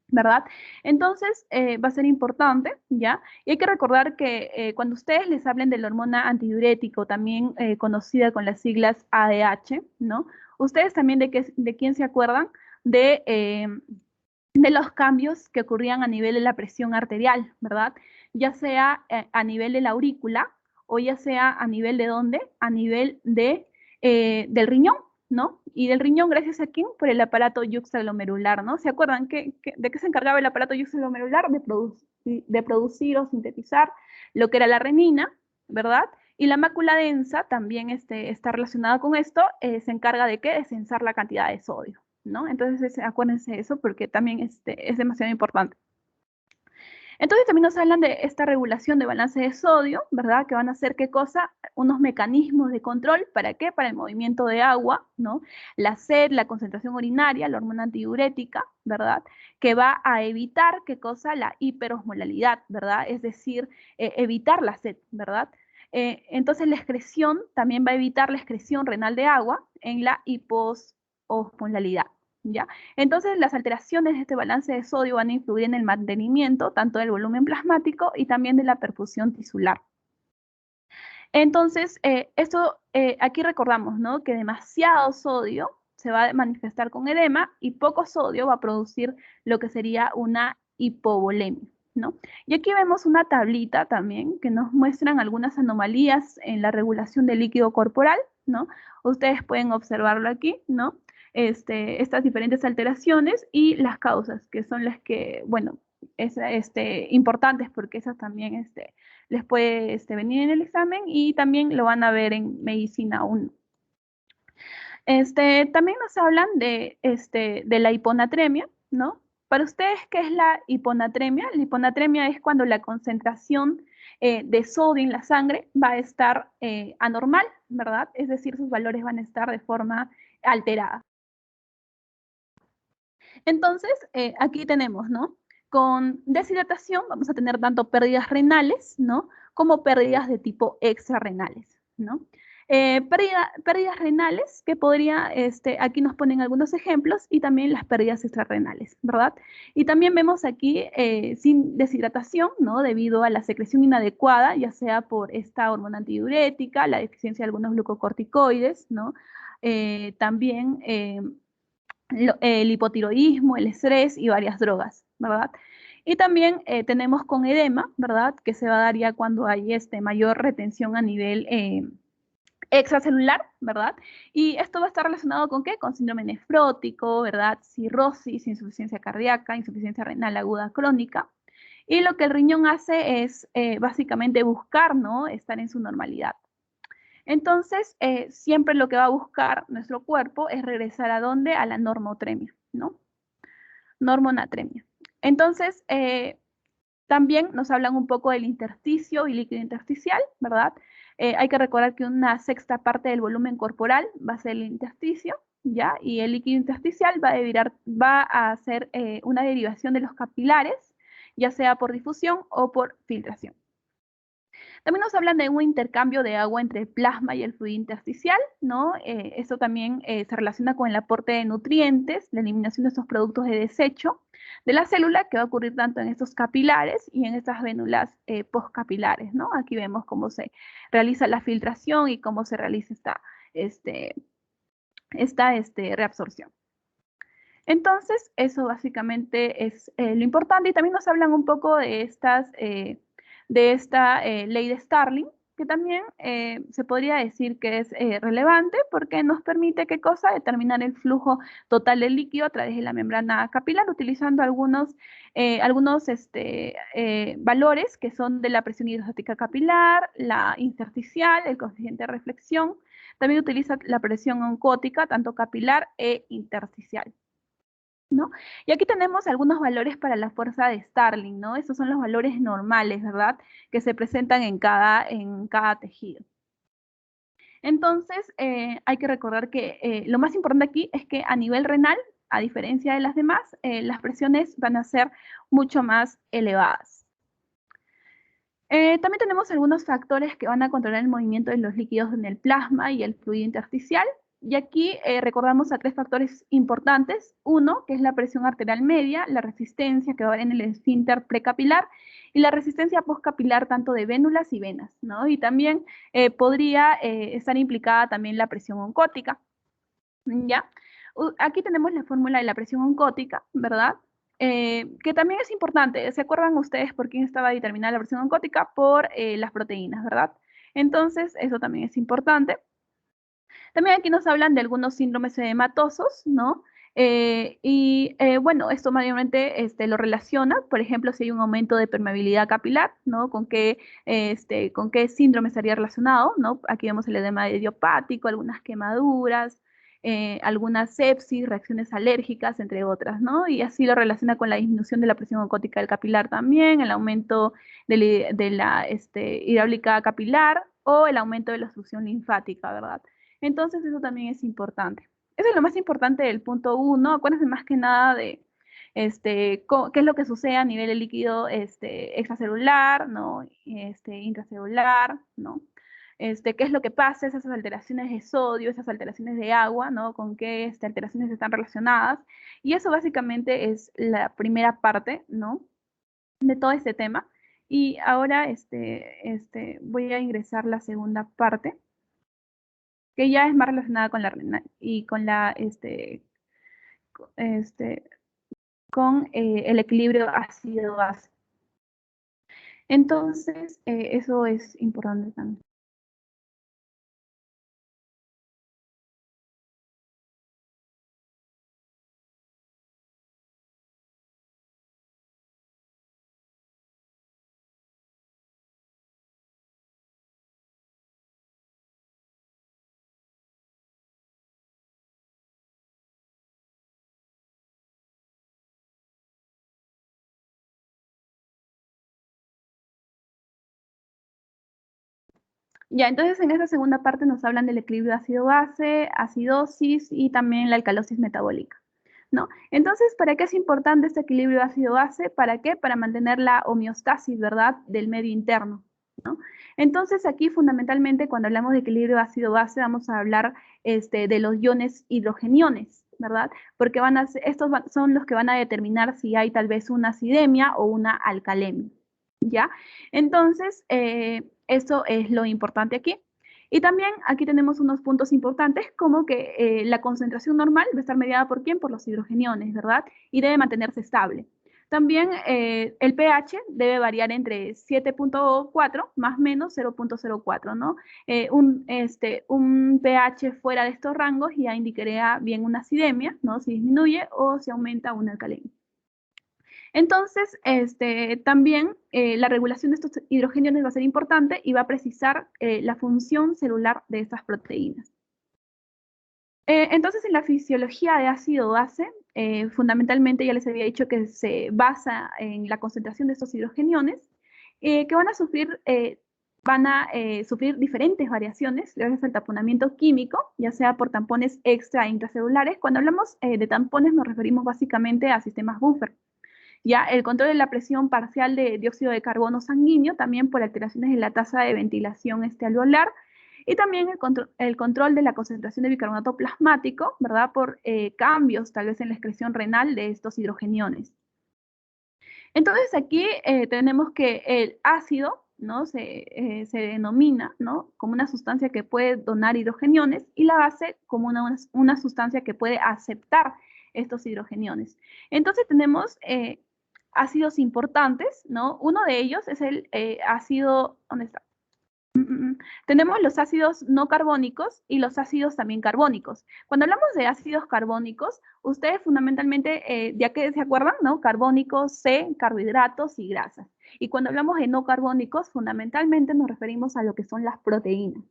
¿verdad? Entonces, va a ser importante, ¿ya? Y hay que recordar que cuando ustedes les hablen de la hormona antidiurética, también conocida con las siglas ADH, ¿no? Ustedes también de quién se acuerdan de los cambios que ocurrían a nivel de la presión arterial, ¿verdad? Ya sea a nivel de la aurícula o ya sea a nivel de dónde, a nivel del riñón, ¿no? Y del riñón, gracias a quién? Por el aparato yuxtaglomerular, ¿no? ¿Se acuerdan de qué se encargaba el aparato yuxtaglomerular? De producir o sintetizar lo que era la renina, ¿verdad? Y la mácula densa también está relacionada con esto, se encarga de qué? De censar la cantidad de sodio, ¿no? Entonces, acuérdense de eso porque también es demasiado importante. Entonces también nos hablan de esta regulación de balance de sodio, ¿verdad? Que van a hacer qué cosa, unos mecanismos de control, ¿para qué? Para el movimiento de agua, ¿no? La sed, la concentración urinaria, la hormona antidiurética, ¿verdad? Que va a evitar qué cosa, la hiperosmolalidad, ¿verdad? Es decir, evitar la sed, ¿verdad? Entonces la excreción también va a evitar la excreción renal de agua en la hipososmolalidad. ¿Ya? Entonces, las alteraciones de este balance de sodio van a influir en el mantenimiento tanto del volumen plasmático y también de la perfusión tisular. Entonces, aquí recordamos, ¿no? Que demasiado sodio se va a manifestar con edema y poco sodio va a producir lo que sería una hipovolemia, ¿no? Y aquí vemos una tablita también que nos muestran algunas anomalías en la regulación del líquido corporal, ¿no? Ustedes pueden observarlo aquí, ¿no? Estas diferentes alteraciones y las causas, que son las que, bueno, importantes porque esas también les puede venir en el examen y también lo van a ver en medicina 1. También nos hablan de la hiponatremia, ¿no? Para ustedes, ¿qué es la hiponatremia? La hiponatremia es cuando la concentración de sodio en la sangre va a estar anormal, ¿verdad? Es decir, sus valores van a estar de forma alterada. Entonces, aquí tenemos, ¿no? Con deshidratación vamos a tener tanto pérdidas renales, ¿no? Como pérdidas de tipo extrarrenales, ¿no? Pérdidas renales que podría, aquí nos ponen algunos ejemplos y también las pérdidas extrarrenales, ¿verdad? Y también vemos aquí sin deshidratación, ¿no? Debido a la secreción inadecuada, ya sea por esta hormona antidiurética, la deficiencia de algunos glucocorticoides, ¿no? También el hipotiroidismo, el estrés y varias drogas, ¿verdad? Y también tenemos con edema, ¿verdad? Que se va a dar ya cuando hay mayor retención a nivel extracelular, ¿verdad? Y esto va a estar relacionado con ¿qué? Con síndrome nefrótico, ¿verdad? Cirrosis, insuficiencia cardíaca, insuficiencia renal aguda crónica. Y lo que el riñón hace es básicamente buscar, ¿no? Estar en su normalidad. Entonces, siempre lo que va a buscar nuestro cuerpo es regresar ¿a dónde? A la normotremia, ¿no? Normonatremia. Entonces, también nos hablan un poco del intersticio y líquido intersticial, ¿verdad? Hay que recordar que una sexta parte del volumen corporal va a ser el intersticio, ¿ya? Y el líquido intersticial va a hacer una derivación de los capilares, ya sea por difusión o por filtración. También nos hablan de un intercambio de agua entre el plasma y el fluido intersticial, ¿no? Esto también se relaciona con el aporte de nutrientes, la eliminación de estos productos de desecho de la célula, que va a ocurrir tanto en estos capilares y en estas vénulas postcapilares, ¿no? Aquí vemos cómo se realiza la filtración y cómo se realiza esta reabsorción. Entonces, eso básicamente es lo importante. Y también nos hablan un poco de esta ley de Starling, que también se podría decir que es relevante porque nos permite, ¿qué cosa? Determinar el flujo total del líquido a través de la membrana capilar, utilizando algunos valores que son de la presión hidrostática capilar, la intersticial, el coeficiente de reflexión. También utiliza la presión oncótica, tanto capilar e intersticial, ¿no? Y aquí tenemos algunos valores para la fuerza de Starling, ¿no? Estos son los valores normales, ¿verdad? Que se presentan en cada tejido. Entonces, hay que recordar que lo más importante aquí es que a nivel renal, a diferencia de las demás, las presiones van a ser mucho más elevadas. También tenemos algunos factores que van a controlar el movimiento de los líquidos en el plasma y el fluido intersticial. Y aquí recordamos a tres factores importantes. Uno, que es la presión arterial media, la resistencia que va a haber en el esfínter precapilar y la resistencia postcapilar tanto de vénulas y venas, ¿no? Y también podría estar implicada también la presión oncótica, ¿ya? Aquí tenemos la fórmula de la presión oncótica, ¿verdad? Que también es importante. ¿Se acuerdan ustedes por quién estaba determinada la presión oncótica? Por las proteínas, ¿verdad? Entonces, eso también es importante. También aquí nos hablan de algunos síndromes edematosos, ¿no? Bueno, esto mayormente lo relaciona, por ejemplo, si hay un aumento de permeabilidad capilar, ¿no? ¿Con qué síndrome estaría relacionado, ¿no? Aquí vemos el edema idiopático, algunas quemaduras, algunas sepsis, reacciones alérgicas, entre otras, ¿no? Y así lo relaciona con la disminución de la presión oncótica del capilar también, el aumento de la hidráulica capilar o el aumento de la obstrucción linfática, ¿verdad? Entonces eso también es importante. Eso es lo más importante del punto 1. Acuérdense más que nada de qué es lo que sucede a nivel de líquido extracelular, ¿no? Intracelular, ¿no? Qué es lo que pasa, esas alteraciones de sodio, esas alteraciones de agua, ¿no? Con qué alteraciones están relacionadas. Y eso básicamente es la primera parte, ¿no? De todo este tema. Y ahora voy a ingresar la segunda parte, que ya es más relacionada con la renal y con este, con el equilibrio ácido-base. Entonces, eso es importante también. Ya, entonces en esta segunda parte nos hablan del equilibrio ácido-base, acidosis y también la alcalosis metabólica, ¿no? Entonces, ¿para qué es importante este equilibrio ácido-base? ¿Para qué? Para mantener la homeostasis, ¿verdad?, del medio interno, ¿no? Entonces, aquí fundamentalmente cuando hablamos de equilibrio ácido-base vamos a hablar de los iones hidrogeniones, ¿verdad? Porque estos son los que van a determinar si hay tal vez una acidemia o una alcalemia, ¿ya? Entonces, eso es lo importante aquí. Y también aquí tenemos unos puntos importantes como que la concentración normal debe estar mediada por ¿quién? Por los hidrogeniones, ¿verdad? Y debe mantenerse estable. También el pH debe variar entre 7.4 más menos 0.04, ¿no? Un pH fuera de estos rangos ya indicaría bien una acidemia, ¿no? Si disminuye o si aumenta una alcalemia. Entonces, también la regulación de estos hidrogeniones va a ser importante y va a precisar la función celular de estas proteínas. Entonces, en la fisiología de ácido-base, fundamentalmente ya les había dicho que se basa en la concentración de estos hidrogeniones, que van a sufrir diferentes variaciones gracias al taponamiento químico, ya sea por tampones extra e intracelulares. Cuando hablamos de tampones nos referimos básicamente a sistemas buffer. Ya el control de la presión parcial de dióxido de carbono sanguíneo, también por alteraciones en la tasa de ventilación alveolar, y también el control de la concentración de bicarbonato plasmático, ¿verdad? Por cambios tal vez en la excreción renal de estos hidrogeniones. Entonces aquí tenemos que el ácido, ¿no? Se denomina, ¿no? Como una sustancia que puede donar hidrogeniones y la base como una sustancia que puede aceptar estos hidrogeniones. Entonces tenemos ácidos importantes, ¿no? Uno de ellos es el ácido, ¿dónde está? Tenemos los ácidos no carbónicos y los ácidos también carbónicos. Cuando hablamos de ácidos carbónicos, ustedes fundamentalmente, ya que se acuerdan, ¿no? Carbónicos, C, carbohidratos y grasas. Y cuando hablamos de no carbónicos, fundamentalmente nos referimos a lo que son las proteínas.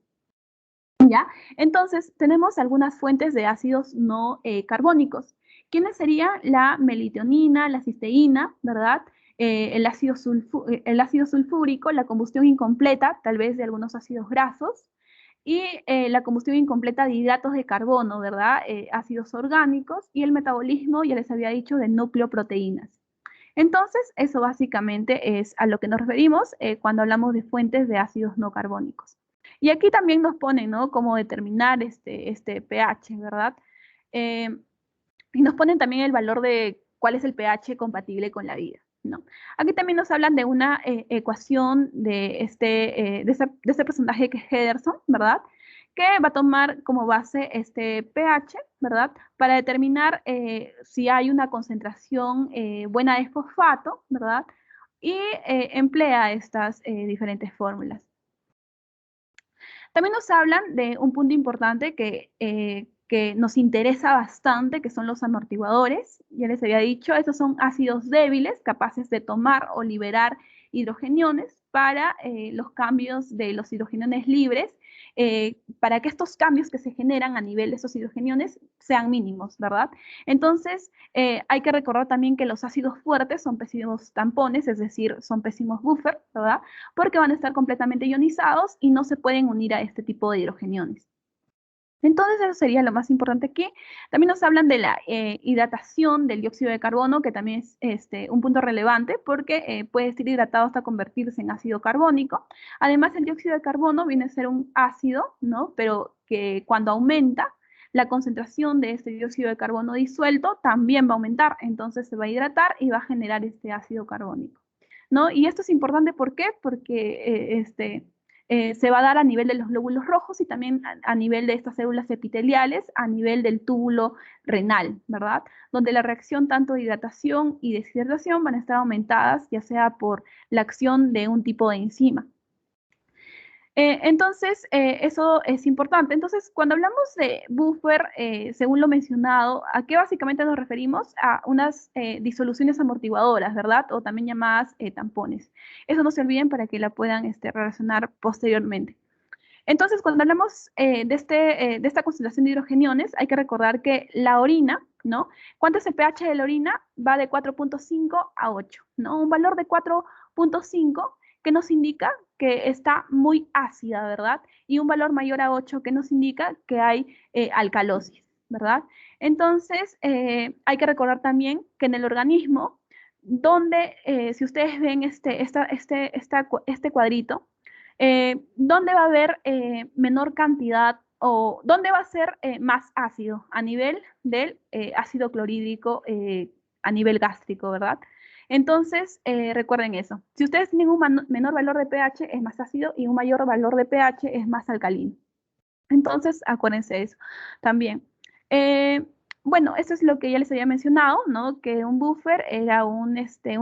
¿Ya? Entonces, tenemos algunas fuentes de ácidos no carbónicos. ¿Quiénes serían? La melitonina, la cisteína, ¿verdad? El ácido sulfúrico, la combustión incompleta, tal vez de algunos ácidos grasos, y la combustión incompleta de hidratos de carbono, ¿verdad? Ácidos orgánicos, y el metabolismo, ya les había dicho, de nucleoproteínas. Entonces, eso básicamente es a lo que nos referimos cuando hablamos de fuentes de ácidos no carbónicos. Y aquí también nos ponen, ¿no? Cómo determinar este pH, ¿verdad? Y nos ponen también el valor de cuál es el pH compatible con la vida, ¿no? Aquí también nos hablan de una ecuación de este personaje que es Henderson, ¿verdad? Que va a tomar como base este pH, ¿verdad? Para determinar si hay una concentración buena de fosfato, ¿verdad? Y emplea estas diferentes fórmulas. También nos hablan de un punto importante que nos interesa bastante, que son los amortiguadores. Ya les había dicho, estos son ácidos débiles capaces de tomar o liberar hidrogeniones para los cambios de los hidrogeniones libres, para que estos cambios que se generan a nivel de esos hidrogeniones sean mínimos, ¿verdad? Entonces, hay que recordar también que los ácidos fuertes son pésimos tampones, es decir, son pésimos buffer, ¿verdad? Porque van a estar completamente ionizados y no se pueden unir a este tipo de hidrogeniones. Entonces, eso sería lo más importante aquí. También nos hablan de la hidratación del dióxido de carbono, que también es un punto relevante porque puede estar hidratado hasta convertirse en ácido carbónico. Además, el dióxido de carbono viene a ser un ácido, ¿no? Pero que cuando aumenta, la concentración de este dióxido de carbono disuelto también va a aumentar. Entonces, se va a hidratar y va a generar este ácido carbónico, ¿no? Y esto es importante, ¿por qué? Porque se va a dar a nivel de los glóbulos rojos y también a nivel de estas células epiteliales, a nivel del túbulo renal, ¿verdad? Donde la reacción tanto de hidratación y deshidratación van a estar aumentadas, ya sea por la acción de un tipo de enzima. Entonces, eso es importante. Entonces, cuando hablamos de buffer, según lo mencionado, ¿a qué básicamente nos referimos? A unas disoluciones amortiguadoras, ¿verdad? O también llamadas tampones. Eso no se olviden para que la puedan relacionar posteriormente. Entonces, cuando hablamos de esta concentración de hidrogeniones, hay que recordar que la orina, ¿no? ¿Cuánto es el pH de la orina? Va de 4.5 a 8, ¿no? Un valor de 4.5 que nos indica que está muy ácida, ¿verdad? Y un valor mayor a 8 que nos indica que hay alcalosis, ¿verdad? Entonces, hay que recordar también que en el organismo, donde, si ustedes ven este cuadrito, ¿dónde va a haber menor cantidad o dónde va a ser más ácido? A nivel del ácido clorhídrico a nivel gástrico, ¿verdad? Entonces, recuerden eso. Si ustedes tienen un menor valor de pH, es más ácido y un mayor valor de pH es más alcalino. Entonces, acuérdense de eso también. Bueno, eso es lo que ya les había mencionado, ¿no? Que un buffer era un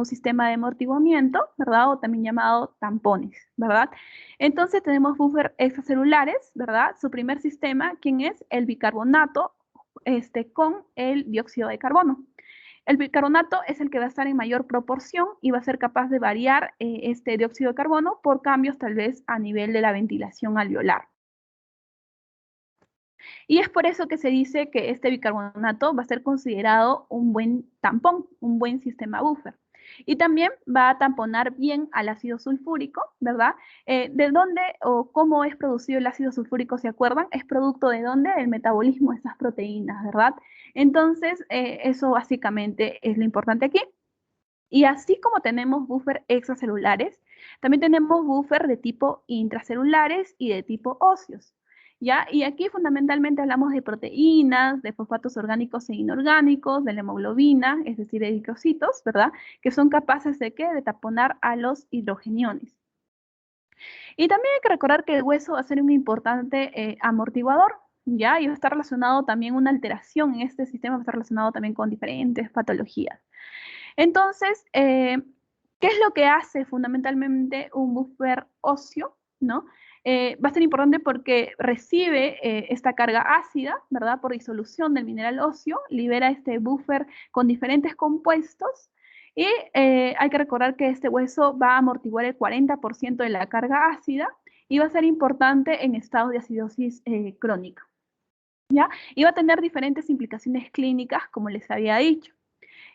sistema de amortiguamiento, ¿verdad? O también llamado tampones, ¿verdad? Entonces tenemos buffer extracelulares, ¿verdad? Su primer sistema, ¿quién es? El bicarbonato con el dióxido de carbono. El bicarbonato es el que va a estar en mayor proporción y va a ser capaz de variar este dióxido de carbono por cambios tal vez a nivel de la ventilación alveolar. Y es por eso que se dice que este bicarbonato va a ser considerado un buen tampón, un buen sistema buffer. Y también va a tamponar bien al ácido sulfúrico, ¿verdad? ¿De dónde o cómo es producido el ácido sulfúrico, se acuerdan? Es producto de dónde? El metabolismo de estas proteínas, ¿verdad? Entonces, eso básicamente es lo importante aquí. Y así como tenemos buffer extracelulares, también tenemos buffer de tipo intracelulares y de tipo óseos. ¿Ya? Y aquí fundamentalmente hablamos de proteínas, de fosfatos orgánicos e inorgánicos, de la hemoglobina, es decir, eritrocitos, ¿verdad? Que son capaces de ¿qué? De taponar a los hidrogeniones. Y también hay que recordar que el hueso va a ser un importante amortiguador, ¿ya? Y va a estar relacionado también, una alteración en este sistema va a estar relacionado también con diferentes patologías. Entonces, ¿qué es lo que hace fundamentalmente un buffer óseo? ¿No? Va a ser importante porque recibe esta carga ácida, ¿verdad? Por disolución del mineral óseo, libera este buffer con diferentes compuestos y hay que recordar que este hueso va a amortiguar el 40% de la carga ácida y va a ser importante en estados de acidosis crónica, ¿ya? Y va a tener diferentes implicaciones clínicas, como les había dicho.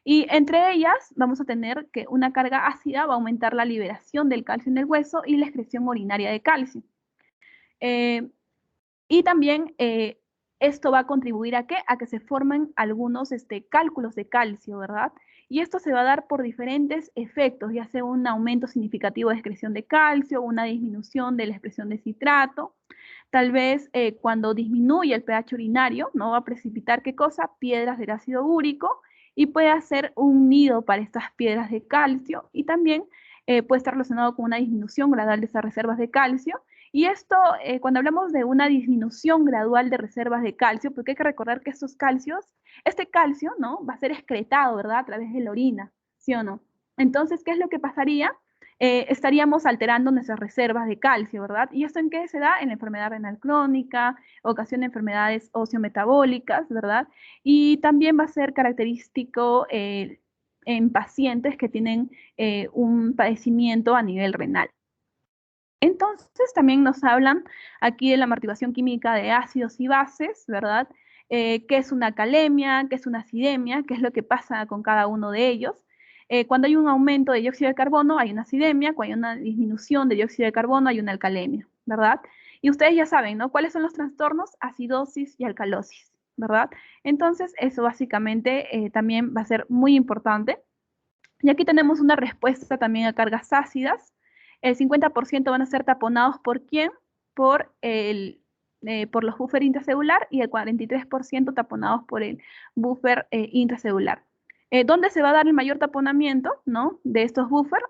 Y entre ellas vamos a tener que una carga ácida va a aumentar la liberación del calcio en el hueso y la excreción urinaria de calcio. Y también esto va a contribuir a ¿qué? A que se formen algunos cálculos de calcio, ¿verdad? Y esto se va a dar por diferentes efectos, ya sea un aumento significativo de excreción de calcio, una disminución de la expresión de citrato. Tal vez cuando disminuye el pH urinario, ¿no? Va a precipitar ¿qué cosa? Piedras del ácido úrico y puede hacer un nido para estas piedras de calcio y también puede estar relacionado con una disminución gradual de esas reservas de calcio. Y esto, cuando hablamos de una disminución gradual de reservas de calcio, porque hay que recordar que estos calcios, este calcio, ¿no? Va a ser excretado, ¿verdad? A través de la orina, ¿sí o no? Entonces, ¿qué es lo que pasaría? Estaríamos alterando nuestras reservas de calcio, ¿verdad? ¿Y esto en qué se da? En la enfermedad renal crónica, ocasiona enfermedades ociometabólicas, ¿verdad? Y también va a ser característico en pacientes que tienen un padecimiento a nivel renal. Entonces, también nos hablan aquí de la amortiguación química de ácidos y bases, ¿verdad? ¿Qué es una calemia? ¿Qué es una acidemia? ¿Qué es lo que pasa con cada uno de ellos? Cuando hay un aumento de dióxido de carbono, hay una acidemia. Cuando hay una disminución de dióxido de carbono, hay una alcalemia, ¿verdad? Y ustedes ya saben, ¿no? ¿Cuáles son los trastornos? Acidosis y alcalosis, ¿verdad? Entonces, eso básicamente también va a ser muy importante. Y aquí tenemos una respuesta también a cargas ácidas. El 50% van a ser taponados ¿por quién? Por los buffer intracelular y el 43% taponados por el buffer intracelular. ¿Dónde se va a dar el mayor taponamiento, ¿no? De estos buffers?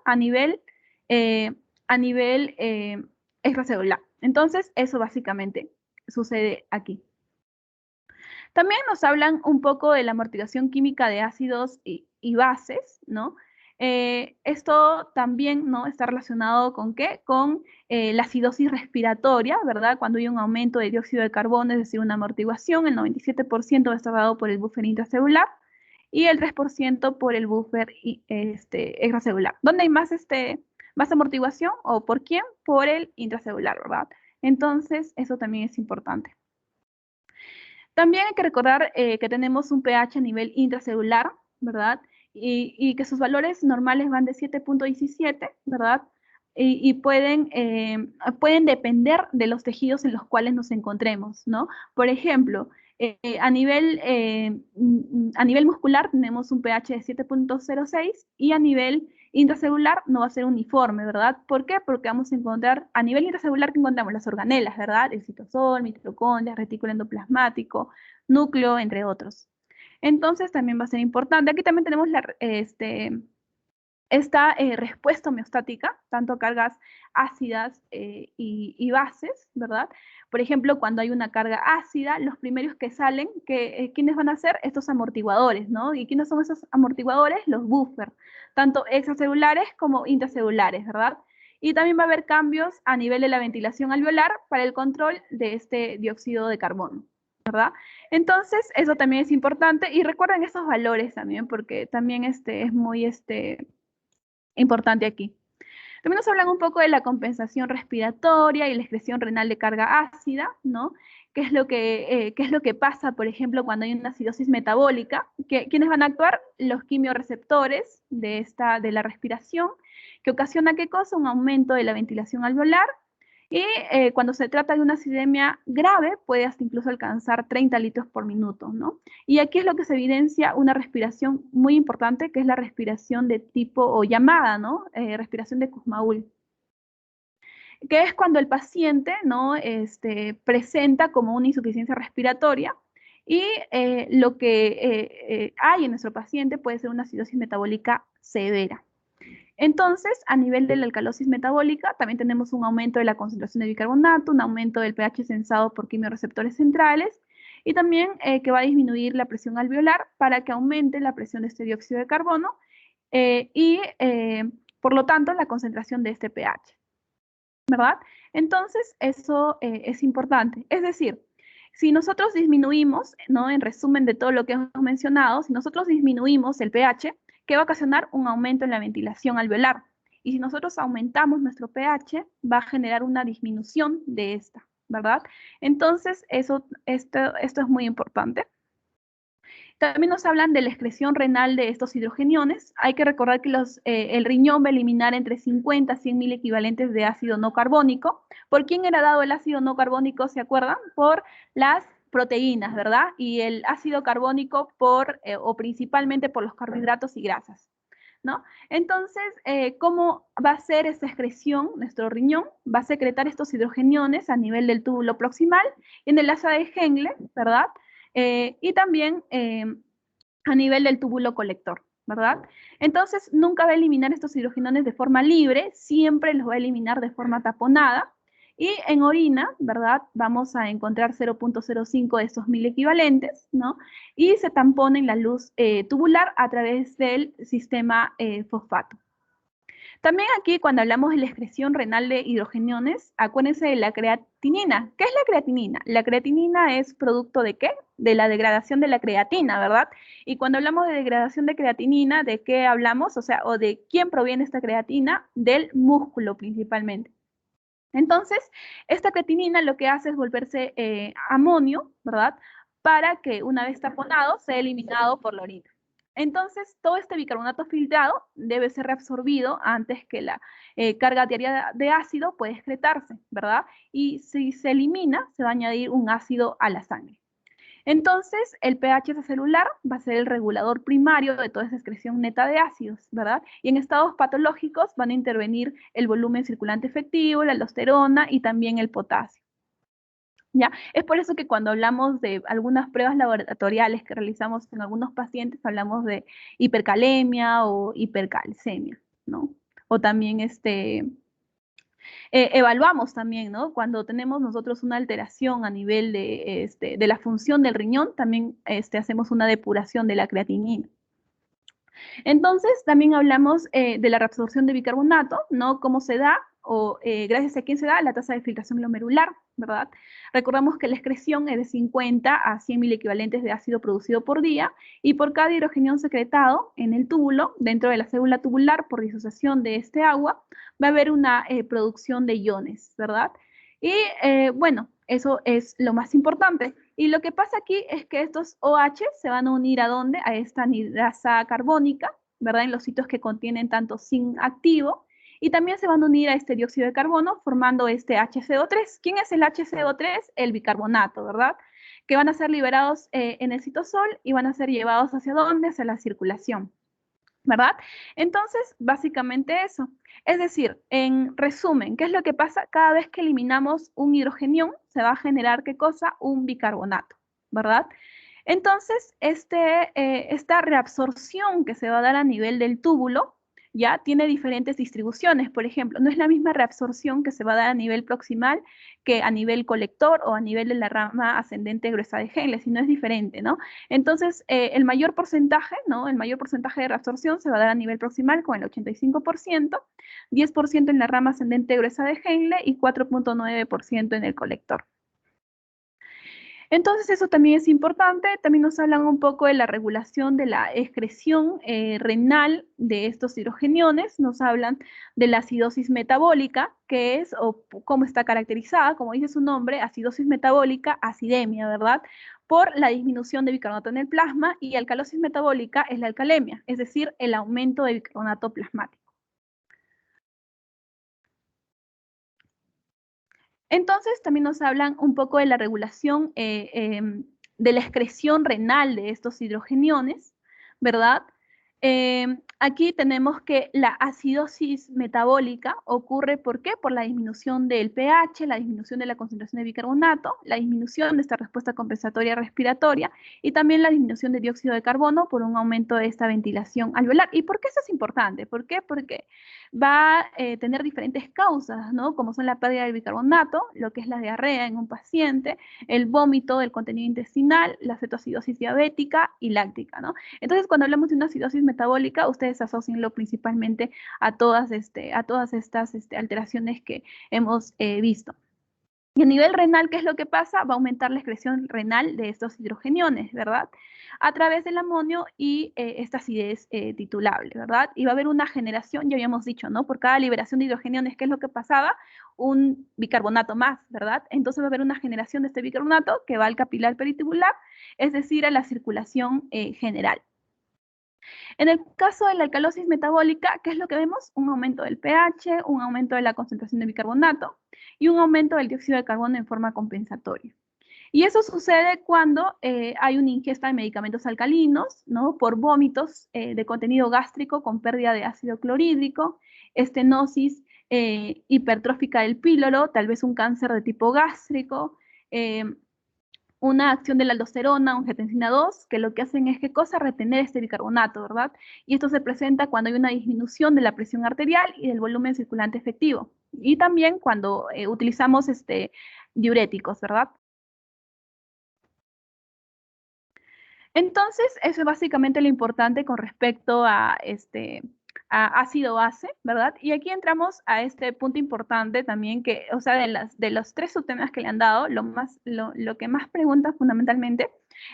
Eh, a nivel extracelular. Entonces, eso básicamente sucede aquí. También nos hablan un poco de la amortiguación química de ácidos y bases, ¿no? Esto también, ¿no? Está relacionado ¿con qué? Con la acidosis respiratoria, ¿verdad? Cuando hay un aumento de dióxido de carbono, es decir, una amortiguación, el 97% va a estar dado por el buffer intracelular y el 3% por el buffer extracelular. ¿Dónde hay más amortiguación o por quién? Por el intracelular, ¿verdad? Entonces, eso también es importante. También hay que recordar que tenemos un pH a nivel intracelular, ¿verdad? Y que sus valores normales van de 7.17, ¿verdad? Y pueden depender de los tejidos en los cuales nos encontremos, ¿no? Por ejemplo, a nivel muscular tenemos un pH de 7.06 y a nivel intracelular no va a ser uniforme, ¿verdad? ¿Por qué? Porque vamos a encontrar, a nivel intracelular que encontramos las organelas, ¿verdad? El citosol, mitocondria, retículo endoplasmático, núcleo, entre otros. Entonces también va a ser importante. Aquí también tenemos esta respuesta homeostática, tanto a cargas ácidas y bases, ¿verdad? Por ejemplo, cuando hay una carga ácida, los primeros que salen, ¿quiénes van a ser? Estos amortiguadores, ¿no? ¿Y quiénes son esos amortiguadores? Los buffers, tanto extracelulares como intracelulares, ¿verdad? Y también va a haber cambios a nivel de la ventilación alveolar para el control de este dióxido de carbono. Entonces, eso también es importante, y recuerden esos valores también, porque también es muy importante aquí. También nos hablan un poco de la compensación respiratoria y la excreción renal de carga ácida, ¿no? ¿Qué es lo que pasa, por ejemplo, cuando hay una acidosis metabólica? ¿Quiénes van a actuar? Los quimiorreceptores de la respiración, que ocasiona ¿qué cosa? Un aumento de la ventilación alveolar, y cuando se trata de una acidemia grave, puede hasta incluso alcanzar 30 litros por minuto, ¿no? Y aquí es lo que se evidencia una respiración muy importante, que es la respiración de tipo o llamada, ¿no? Respiración de Kussmaul, que es cuando el paciente, ¿no? Presenta como una insuficiencia respiratoria, y lo que hay en nuestro paciente puede ser una acidosis metabólica severa. Entonces, a nivel de la alcalosis metabólica, también tenemos un aumento de la concentración de bicarbonato, un aumento del pH sensado por quimiorreceptores centrales, y también que va a disminuir la presión alveolar para que aumente la presión de este dióxido de carbono, y por lo tanto la concentración de este pH, ¿verdad? Entonces, eso es importante. Es decir, si nosotros disminuimos, ¿no? En resumen de todo lo que hemos mencionado, si nosotros disminuimos el pH, ¿qué va a ocasionar? Un aumento en la ventilación alveolar. Y si nosotros aumentamos nuestro pH, va a generar una disminución de esta, ¿verdad? Entonces, esto es muy importante. También nos hablan de la excreción renal de estos hidrogeniones. Hay que recordar que el riñón va a eliminar entre 50 a 100 mil equivalentes de ácido no carbónico. ¿Por quién era dado el ácido no carbónico? ¿Se acuerdan? Por las proteínas, ¿verdad? Y el ácido carbónico o principalmente por los carbohidratos y grasas, ¿no? Entonces, ¿cómo va a ser esta excreción? Nuestro riñón va a secretar estos hidrogeniones a nivel del túbulo proximal y en el asa de Henle, ¿verdad? Y también a nivel del túbulo colector, ¿verdad? Entonces, nunca va a eliminar estos hidrogenones de forma libre, siempre los va a eliminar de forma taponada. Y en orina, ¿verdad? Vamos a encontrar 0.05 de estos 1000 equivalentes, ¿no? Y se tampona en la luz tubular a través del sistema fosfato. También aquí, cuando hablamos de la excreción renal de hidrogeniones, acuérdense de la creatinina. ¿Qué es la creatinina? La creatinina es producto ¿de qué? De la degradación de la creatina, ¿verdad? Y cuando hablamos de degradación de creatinina, ¿de qué hablamos? O sea, ¿o de quién proviene esta creatina? Del músculo principalmente. Entonces, esta creatinina lo que hace es volverse amonio, ¿verdad? Para que una vez taponado sea eliminado por la orina. Entonces, todo este bicarbonato filtrado debe ser reabsorbido antes que la carga diaria de ácido pueda excretarse, ¿verdad? Y si se elimina, se va a añadir un ácido a la sangre. Entonces, el pH celular va a ser el regulador primario de toda esa excreción neta de ácidos, ¿verdad? Y en estados patológicos van a intervenir el volumen circulante efectivo, la aldosterona y también el potasio. ¿Ya? Es por eso que cuando hablamos de algunas pruebas laboratoriales que realizamos en algunos pacientes, hablamos de hipercalemia o hipercalcemia, ¿no? O también evaluamos también, ¿no? Cuando tenemos nosotros una alteración a nivel de la función del riñón, también hacemos una depuración de la creatinina. Entonces, también hablamos de la reabsorción de bicarbonato, ¿no? Cómo se da, o gracias a quién se da, la tasa de filtración glomerular, ¿verdad? Recordamos que la excreción es de 50 a 100 mil equivalentes de ácido producido por día, y por cada hidrogenión secretado en el túbulo, dentro de la célula tubular, por disociación de este agua, va a haber una producción de iones, ¿verdad? Y bueno, eso es lo más importante. Y lo que pasa aquí es que estos OH se van a unir ¿a dónde? A esta anhidrasa carbónica, ¿verdad? En los sitios que contienen tanto zinc activo, y también se van a unir a este dióxido de carbono formando este HCO3. ¿Quién es el HCO3? El bicarbonato, ¿verdad? Que van a ser liberados en el citosol y van a ser llevados ¿hacia dónde? Hacia la circulación, ¿verdad? Entonces, básicamente eso. Es decir, en resumen, ¿qué es lo que pasa? Cada vez que eliminamos un hidrogenión, se va a generar, ¿qué cosa? Un bicarbonato, ¿verdad? Entonces, esta reabsorción que se va a dar a nivel del túbulo, ya tiene diferentes distribuciones. Por ejemplo, no es la misma reabsorción que se va a dar a nivel proximal que a nivel colector o a nivel de la rama ascendente gruesa de Henle, sino es diferente, ¿no? Entonces, el mayor porcentaje, ¿no? El mayor porcentaje de reabsorción se va a dar a nivel proximal con el 85%, 10% en la rama ascendente gruesa de Henle y 4.9% en el colector. Entonces eso también es importante. También nos hablan un poco de la regulación de la excreción renal de estos hidrogeniones. Nos hablan de la acidosis metabólica, que es o cómo está caracterizada, como dice su nombre, acidosis metabólica, acidemia, ¿verdad? Por la disminución de bicarbonato en el plasma, y alcalosis metabólica es la alcalemia, es decir, el aumento de bicarbonato plasmático. Entonces, también nos hablan un poco de la regulación de la excreción renal de estos hidrogeniones, ¿verdad? Aquí tenemos que la acidosis metabólica ocurre, ¿por qué? Por la disminución del pH, la disminución de la concentración de bicarbonato, la disminución de esta respuesta compensatoria respiratoria y también la disminución de dióxido de carbono por un aumento de esta ventilación alveolar. ¿Y por qué eso es importante? ¿Por qué? Porque va a tener diferentes causas, ¿no? Como son la pérdida del bicarbonato, lo que es la diarrea en un paciente, el vómito del contenido intestinal, la cetoacidosis diabética y láctica, ¿no? Entonces, cuando hablamos de una acidosis metabólica, ustedes asocienlo principalmente a todas estas alteraciones que hemos visto. Y a nivel renal, ¿qué es lo que pasa? Va a aumentar la excreción renal de estos hidrogeniones, ¿verdad? A través del amonio y esta acidez titulable, ¿verdad? Y va a haber una generación, ya habíamos dicho, ¿no? Por cada liberación de hidrogeniones, ¿qué es lo que pasaba? Un bicarbonato más, ¿verdad? Entonces va a haber una generación de este bicarbonato que va al capilar peritubular, es decir, a la circulación general. En el caso de la alcalosis metabólica, ¿qué es lo que vemos? Un aumento del pH, un aumento de la concentración de bicarbonato y un aumento del dióxido de carbono en forma compensatoria. Y eso sucede cuando hay una ingesta de medicamentos alcalinos, ¿no? Por vómitos de contenido gástrico con pérdida de ácido clorhídrico, estenosis hipertrófica del píloro, tal vez un cáncer de tipo gástrico, una acción de la aldosterona, angiotensina 2, que lo que hacen es que cosa retener este bicarbonato, ¿verdad? Y esto se presenta cuando hay una disminución de la presión arterial y del volumen circulante efectivo. Y también cuando utilizamos diuréticos, ¿verdad? Entonces, eso es básicamente lo importante con respecto a ácido-base, ¿verdad? Y aquí entramos a este punto importante también que, o sea, de los tres subtemas que le han dado, lo que más pregunta fundamentalmente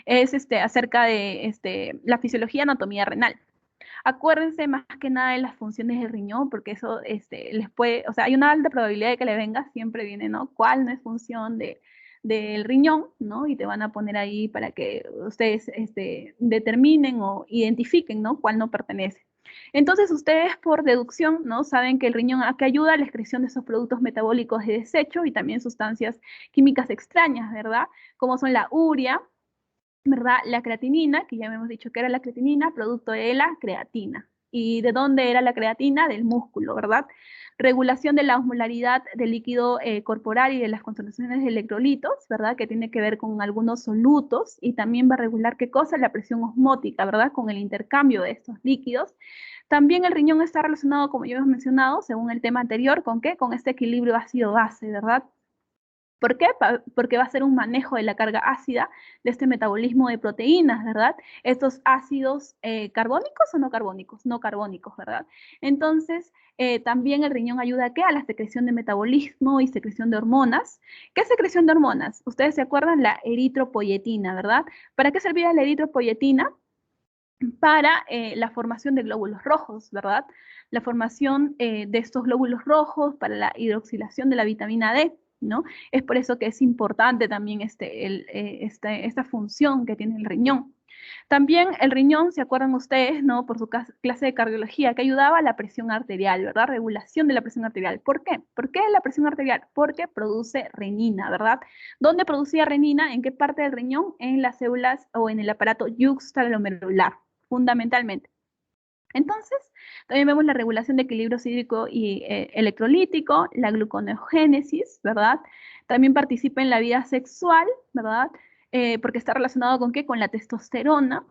es acerca de la fisiología y anatomía renal. Acuérdense más que nada de las funciones del riñón, porque eso les puede, o sea, hay una alta probabilidad de que le venga, siempre viene, ¿no? ¿Cuál no es función del riñón, ¿no? Y te van a poner ahí para que ustedes determinen o identifiquen, ¿no? Cuál no pertenece. Entonces, ustedes por deducción, ¿no? Saben que el riñón a qué ayuda a la excreción de esos productos metabólicos de desecho y también sustancias químicas extrañas, ¿verdad? Como son la urea, ¿verdad? La creatinina, que ya hemos dicho que era la creatinina, producto de la creatina. ¿Y de dónde era la creatina? Del músculo, ¿verdad? Regulación de la osmolaridad del líquido corporal y de las concentraciones de electrolitos, ¿verdad? Que tiene que ver con algunos solutos y también va a regular qué cosa, la presión osmótica, ¿verdad? Con el intercambio de estos líquidos. También el riñón está relacionado, como ya hemos mencionado, según el tema anterior, ¿con qué? Con este equilibrio ácido-base, ¿verdad? ¿Por qué? Porque va a ser un manejo de la carga ácida de este metabolismo de proteínas, ¿verdad? Estos ácidos carbónicos o no carbónicos, no carbónicos, ¿verdad? Entonces, también el riñón ayuda ¿a qué? A la secreción de metabolismo y secreción de hormonas. ¿Qué secreción de hormonas? Ustedes se acuerdan la eritropoyetina, ¿verdad? ¿Para qué servía la eritropoyetina? Para la formación de glóbulos rojos, ¿verdad? La formación de estos glóbulos rojos para la hidroxilación de la vitamina D, ¿no? Es por eso que es importante también esta función que tiene el riñón. También el riñón, ¿se acuerdan ustedes, no? Por su clase de cardiología, que ayudaba a la presión arterial, ¿verdad? Regulación de la presión arterial. ¿Por qué? ¿Por qué la presión arterial? Porque produce renina, ¿verdad? ¿Dónde producía renina? ¿En qué parte del riñón? En las células o en el aparato yuxtaglomerular, fundamentalmente. Entonces, también vemos la regulación de equilibrio hídrico y electrolítico, la gluconeogénesis, ¿verdad? También participa en la vida sexual, ¿verdad? Porque está relacionado con qué? Con la testosterona.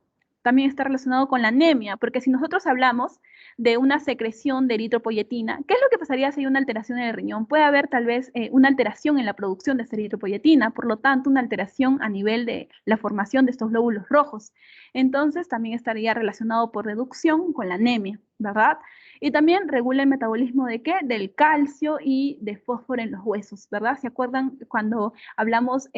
También está relacionado con la anemia, porque si nosotros hablamos de una secreción de eritropoyetina, ¿qué es lo que pasaría si hay una alteración en el riñón? Puede haber tal vez una alteración en la producción de esta eritropoyetina, por lo tanto, una alteración a nivel de la formación de estos glóbulos rojos. Entonces, también estaría relacionado por reducción con la anemia, ¿verdad? Y también regula el metabolismo de qué? Del calcio y de fósforo en los huesos, ¿verdad? ¿Se acuerdan cuando hablamos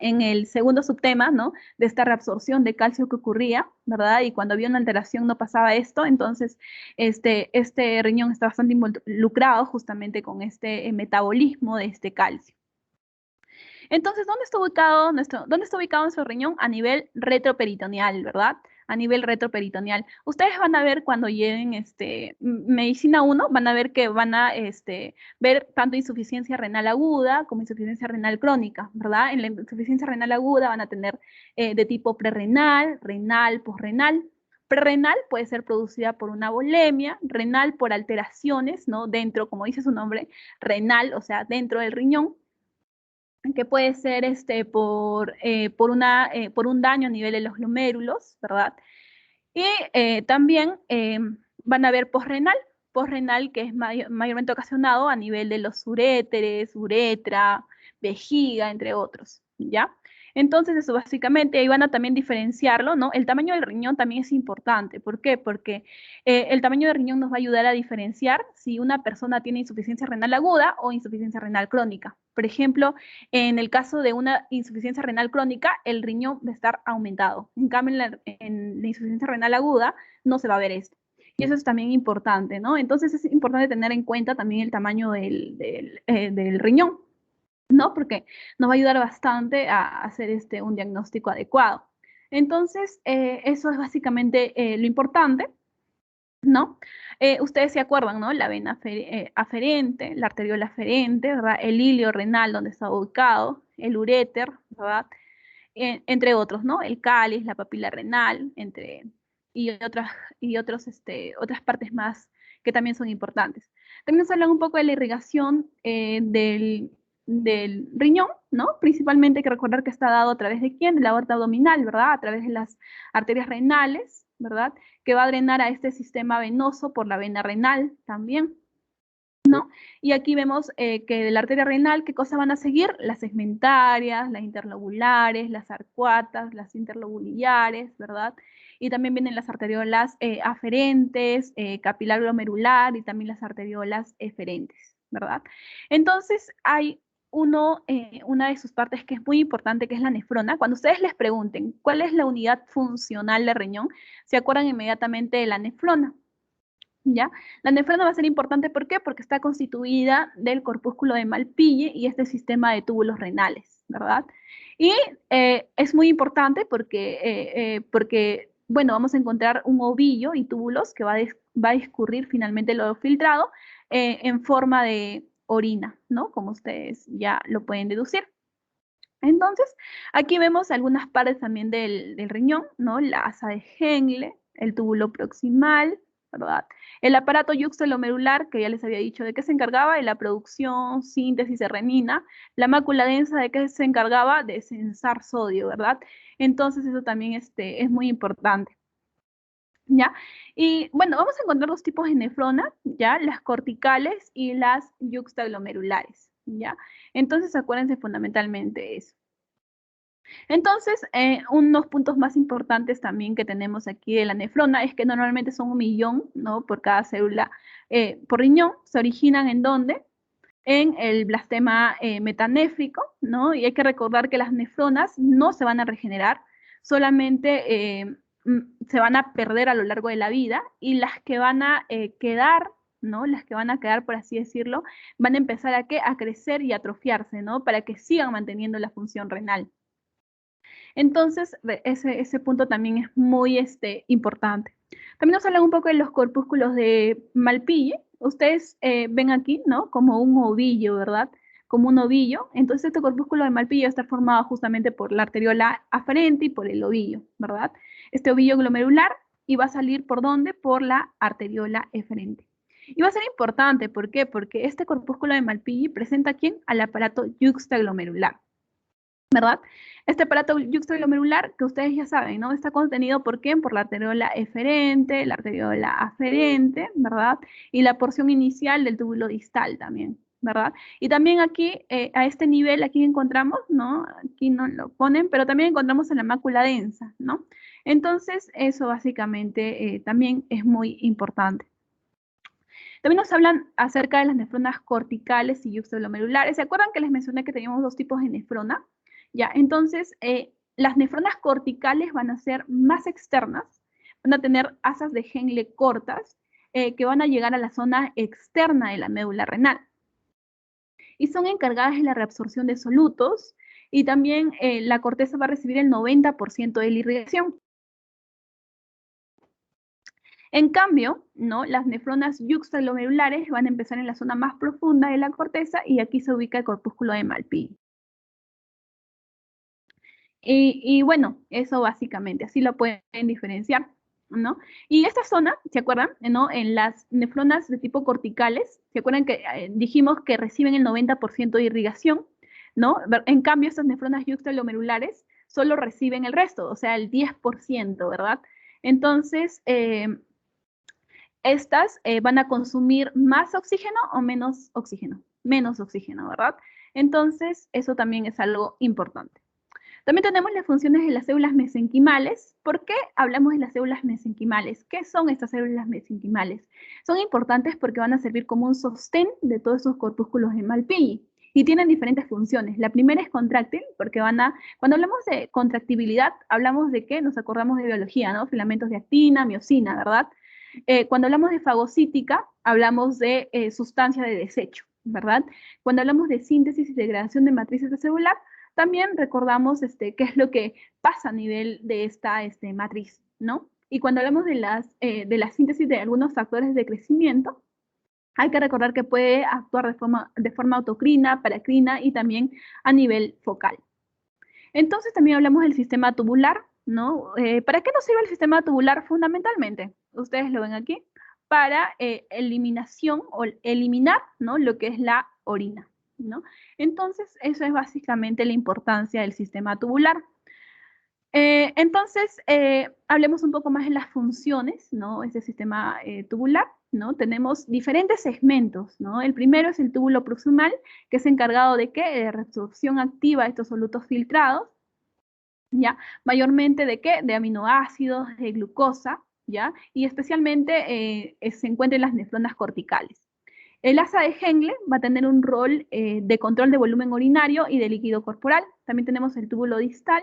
en el segundo subtema, ¿no? De esta reabsorción de calcio que ocurría, ¿verdad? Y cuando había una alteración no pasaba esto, entonces este riñón está bastante involucrado justamente con este metabolismo de este calcio. Entonces, ¿dónde está ubicado nuestro riñón? A nivel retroperitoneal, ¿verdad? A nivel retroperitoneal. Ustedes van a ver cuando lleven medicina 1, van a ver que van a ver tanto insuficiencia renal aguda como insuficiencia renal crónica, ¿verdad? En la insuficiencia renal aguda van a tener de tipo prerrenal, renal, posrenal. Prerrenal puede ser producida por una volemia, renal por alteraciones, ¿no? Dentro, como dice su nombre, renal, o sea, dentro del riñón, que puede ser por un daño a nivel de los glomérulos, ¿verdad? Y también van a ver posrenal que es mayormente ocasionado a nivel de los uréteres, uretra, vejiga, entre otros, ¿ya? Entonces eso básicamente, ahí van a también diferenciarlo, ¿no? El tamaño del riñón también es importante. ¿Por qué? Porque el tamaño del riñón nos va a ayudar a diferenciar si una persona tiene insuficiencia renal aguda o insuficiencia renal crónica. Por ejemplo, en el caso de una insuficiencia renal crónica, el riñón va a estar aumentado. En cambio, en la insuficiencia renal aguda no se va a ver esto. Y eso es también importante, ¿no? Entonces es importante tener en cuenta también el tamaño del riñón, ¿no? Porque nos va a ayudar bastante a hacer un diagnóstico adecuado. Entonces, eso es básicamente lo importante, ¿no? Ustedes se acuerdan, ¿no? La vena aferente, la arteriola aferente, ¿verdad? El ilio renal, donde está ubicado, el uréter, ¿verdad? Entre otros, ¿no? El cáliz, la papila renal, y otras, otras partes más que también son importantes. También nos hablan un poco de la irrigación del riñón, ¿no? Principalmente hay que recordar que está dado a través de quién, de la aorta abdominal, ¿verdad? A través de las arterias renales, ¿verdad? Que va a drenar a este sistema venoso por la vena renal también, ¿no? Y aquí vemos que de la arteria renal, ¿qué cosas van a seguir? Las segmentarias, las interlobulares, las arcuatas, las interlobuliares, ¿verdad? Y también vienen las arteriolas aferentes, capilar glomerular y también las arteriolas eferentes, ¿verdad? Entonces hay una de sus partes que es muy importante, que es la nefrona. Cuando ustedes les pregunten cuál es la unidad funcional del riñón, se acuerdan inmediatamente de la nefrona. ¿Ya? La nefrona va a ser importante, ¿por qué? Porque está constituida del corpúsculo de Malpighi y este sistema de túbulos renales, ¿verdad? Y es muy importante porque, bueno, vamos a encontrar un ovillo y túbulos que va a discurrir finalmente lo filtrado en forma de orina, ¿no? Como ustedes ya lo pueden deducir. Entonces, aquí vemos algunas partes también del riñón, ¿no? La asa de Henle, el túbulo proximal, ¿verdad? El aparato yuxtaglomerular, que ya les había dicho de qué se encargaba, de la producción, síntesis de renina. La mácula densa, de qué se encargaba, de censar sodio, ¿verdad? Entonces, eso también es muy importante. ¿Ya? Y bueno, vamos a encontrar dos tipos de nefrona, ¿ya? Las corticales y las yuxtaglomerulares, ¿ya? Entonces, acuérdense fundamentalmente eso. Entonces, unos puntos más importantes también que tenemos aquí de la nefrona es que normalmente son 1.000.000, ¿no? Por cada célula por riñón. ¿Se originan en dónde? En el blastema metanéfrico, ¿no? Y hay que recordar que las nefronas no se van a regenerar, solamente se van a perder a lo largo de la vida, y las que van a quedar, ¿no? Las que van a quedar, por así decirlo, van a empezar a crecer y atrofiarse, ¿no? Para que sigan manteniendo la función renal. Entonces, ese punto también es muy importante. También nos hablan un poco de los corpúsculos de Malpighi. Ustedes ven aquí, ¿no? Como un ovillo, ¿verdad? Como un ovillo. Entonces, este corpúsculo de Malpighi está formado justamente por la arteriola aferente y por el ovillo, ¿verdad? Este ovillo glomerular, y va a salir ¿por dónde? Por la arteriola eferente. Y va a ser importante, ¿por qué? Porque este corpúsculo de Malpighi presenta ¿a quién? Al aparato yuxtaglomerular, ¿verdad? Este aparato yuxtaglomerular, que ustedes ya saben, ¿no? Está contenido ¿por qué? Por la arteriola eferente, la arteriola aferente, ¿verdad? Y la porción inicial del túbulo distal también, ¿verdad? Y también aquí, a este nivel, aquí encontramos, ¿no? Aquí no lo ponen, pero también encontramos en la mácula densa, ¿no? Entonces, eso básicamente también es muy importante. También nos hablan acerca de las nefronas corticales y yuxtaglomerulares. ¿Se acuerdan que les mencioné que teníamos dos tipos de nefrona? ¿ya? Entonces, las nefronas corticales van a ser más externas, van a tener asas de Henle cortas, que van a llegar a la zona externa de la médula renal. Y son encargadas de la reabsorción de solutos, y también la corteza va a recibir el 90% de la irrigación. En cambio, ¿no? Las nefronas yuxtaglomerulares van a empezar en la zona más profunda de la corteza, y aquí se ubica el corpúsculo de Malpighi. Y bueno, eso básicamente, así lo pueden diferenciar, ¿no? Y esta zona, ¿se acuerdan? ¿No? En las nefronas de tipo corticales, ¿se acuerdan que dijimos que reciben el 90% de irrigación, ¿no? En cambio, estas nefronas yuxtaglomerulares solo reciben el resto, o sea, el 10%, ¿verdad? Entonces, estas van a consumir más oxígeno o menos oxígeno, ¿verdad? Entonces, eso también es algo importante. También tenemos las funciones de las células mesenquimales. ¿Por qué hablamos de las células mesenquimales? ¿Qué son estas células mesenquimales? Son importantes porque van a servir como un sostén de todos esos corpúsculos de Malpighi y tienen diferentes funciones. La primera es contráctil, porque cuando hablamos de contractibilidad, hablamos de qué, nos acordamos de biología, ¿no? Filamentos de actina, miosina, ¿verdad? Cuando hablamos de fagocítica, hablamos de sustancia de desecho, ¿verdad? Cuando hablamos de síntesis y degradación de matrices celular, también recordamos qué es lo que pasa a nivel de esta matriz, ¿no? Y cuando hablamos de la síntesis de algunos factores de crecimiento, hay que recordar que puede actuar de forma autocrina, paracrina y también a nivel focal. Entonces también hablamos del sistema tubular, ¿no? ¿Para qué nos sirve el sistema tubular fundamentalmente? Ustedes lo ven aquí, para eliminación o eliminar, ¿no? Lo que es la orina, ¿no? Entonces, eso es básicamente la importancia del sistema tubular. Entonces, hablemos un poco más de las funciones, ¿no? Este sistema tubular, ¿no? Tenemos diferentes segmentos, ¿no? El primero es el túbulo proximal, que es encargado de ¿qué? De reabsorción activa de estos solutos filtrados, ¿ya? Mayormente ¿de qué? De aminoácidos, de glucosa, ¿ya? Y especialmente se encuentra en las nefronas corticales. El asa de Henle va a tener un rol de control de volumen urinario y de líquido corporal. También tenemos el túbulo distal,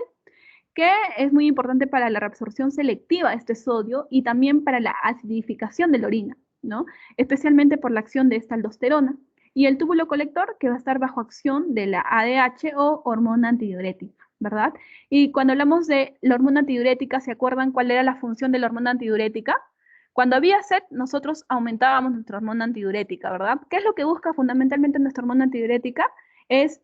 que es muy importante para la reabsorción selectiva de este sodio y también para la acidificación de la orina, ¿no? Especialmente por la acción de esta aldosterona. Y el túbulo colector, que va a estar bajo acción de la ADH o hormona antidiurética, ¿verdad? Y cuando hablamos de la hormona antidiurética, ¿se acuerdan cuál era la función de la hormona antidiurética? Cuando había sed, nosotros aumentábamos nuestra hormona antidiurética, ¿verdad? ¿Qué es lo que busca fundamentalmente nuestra hormona antidiurética? Es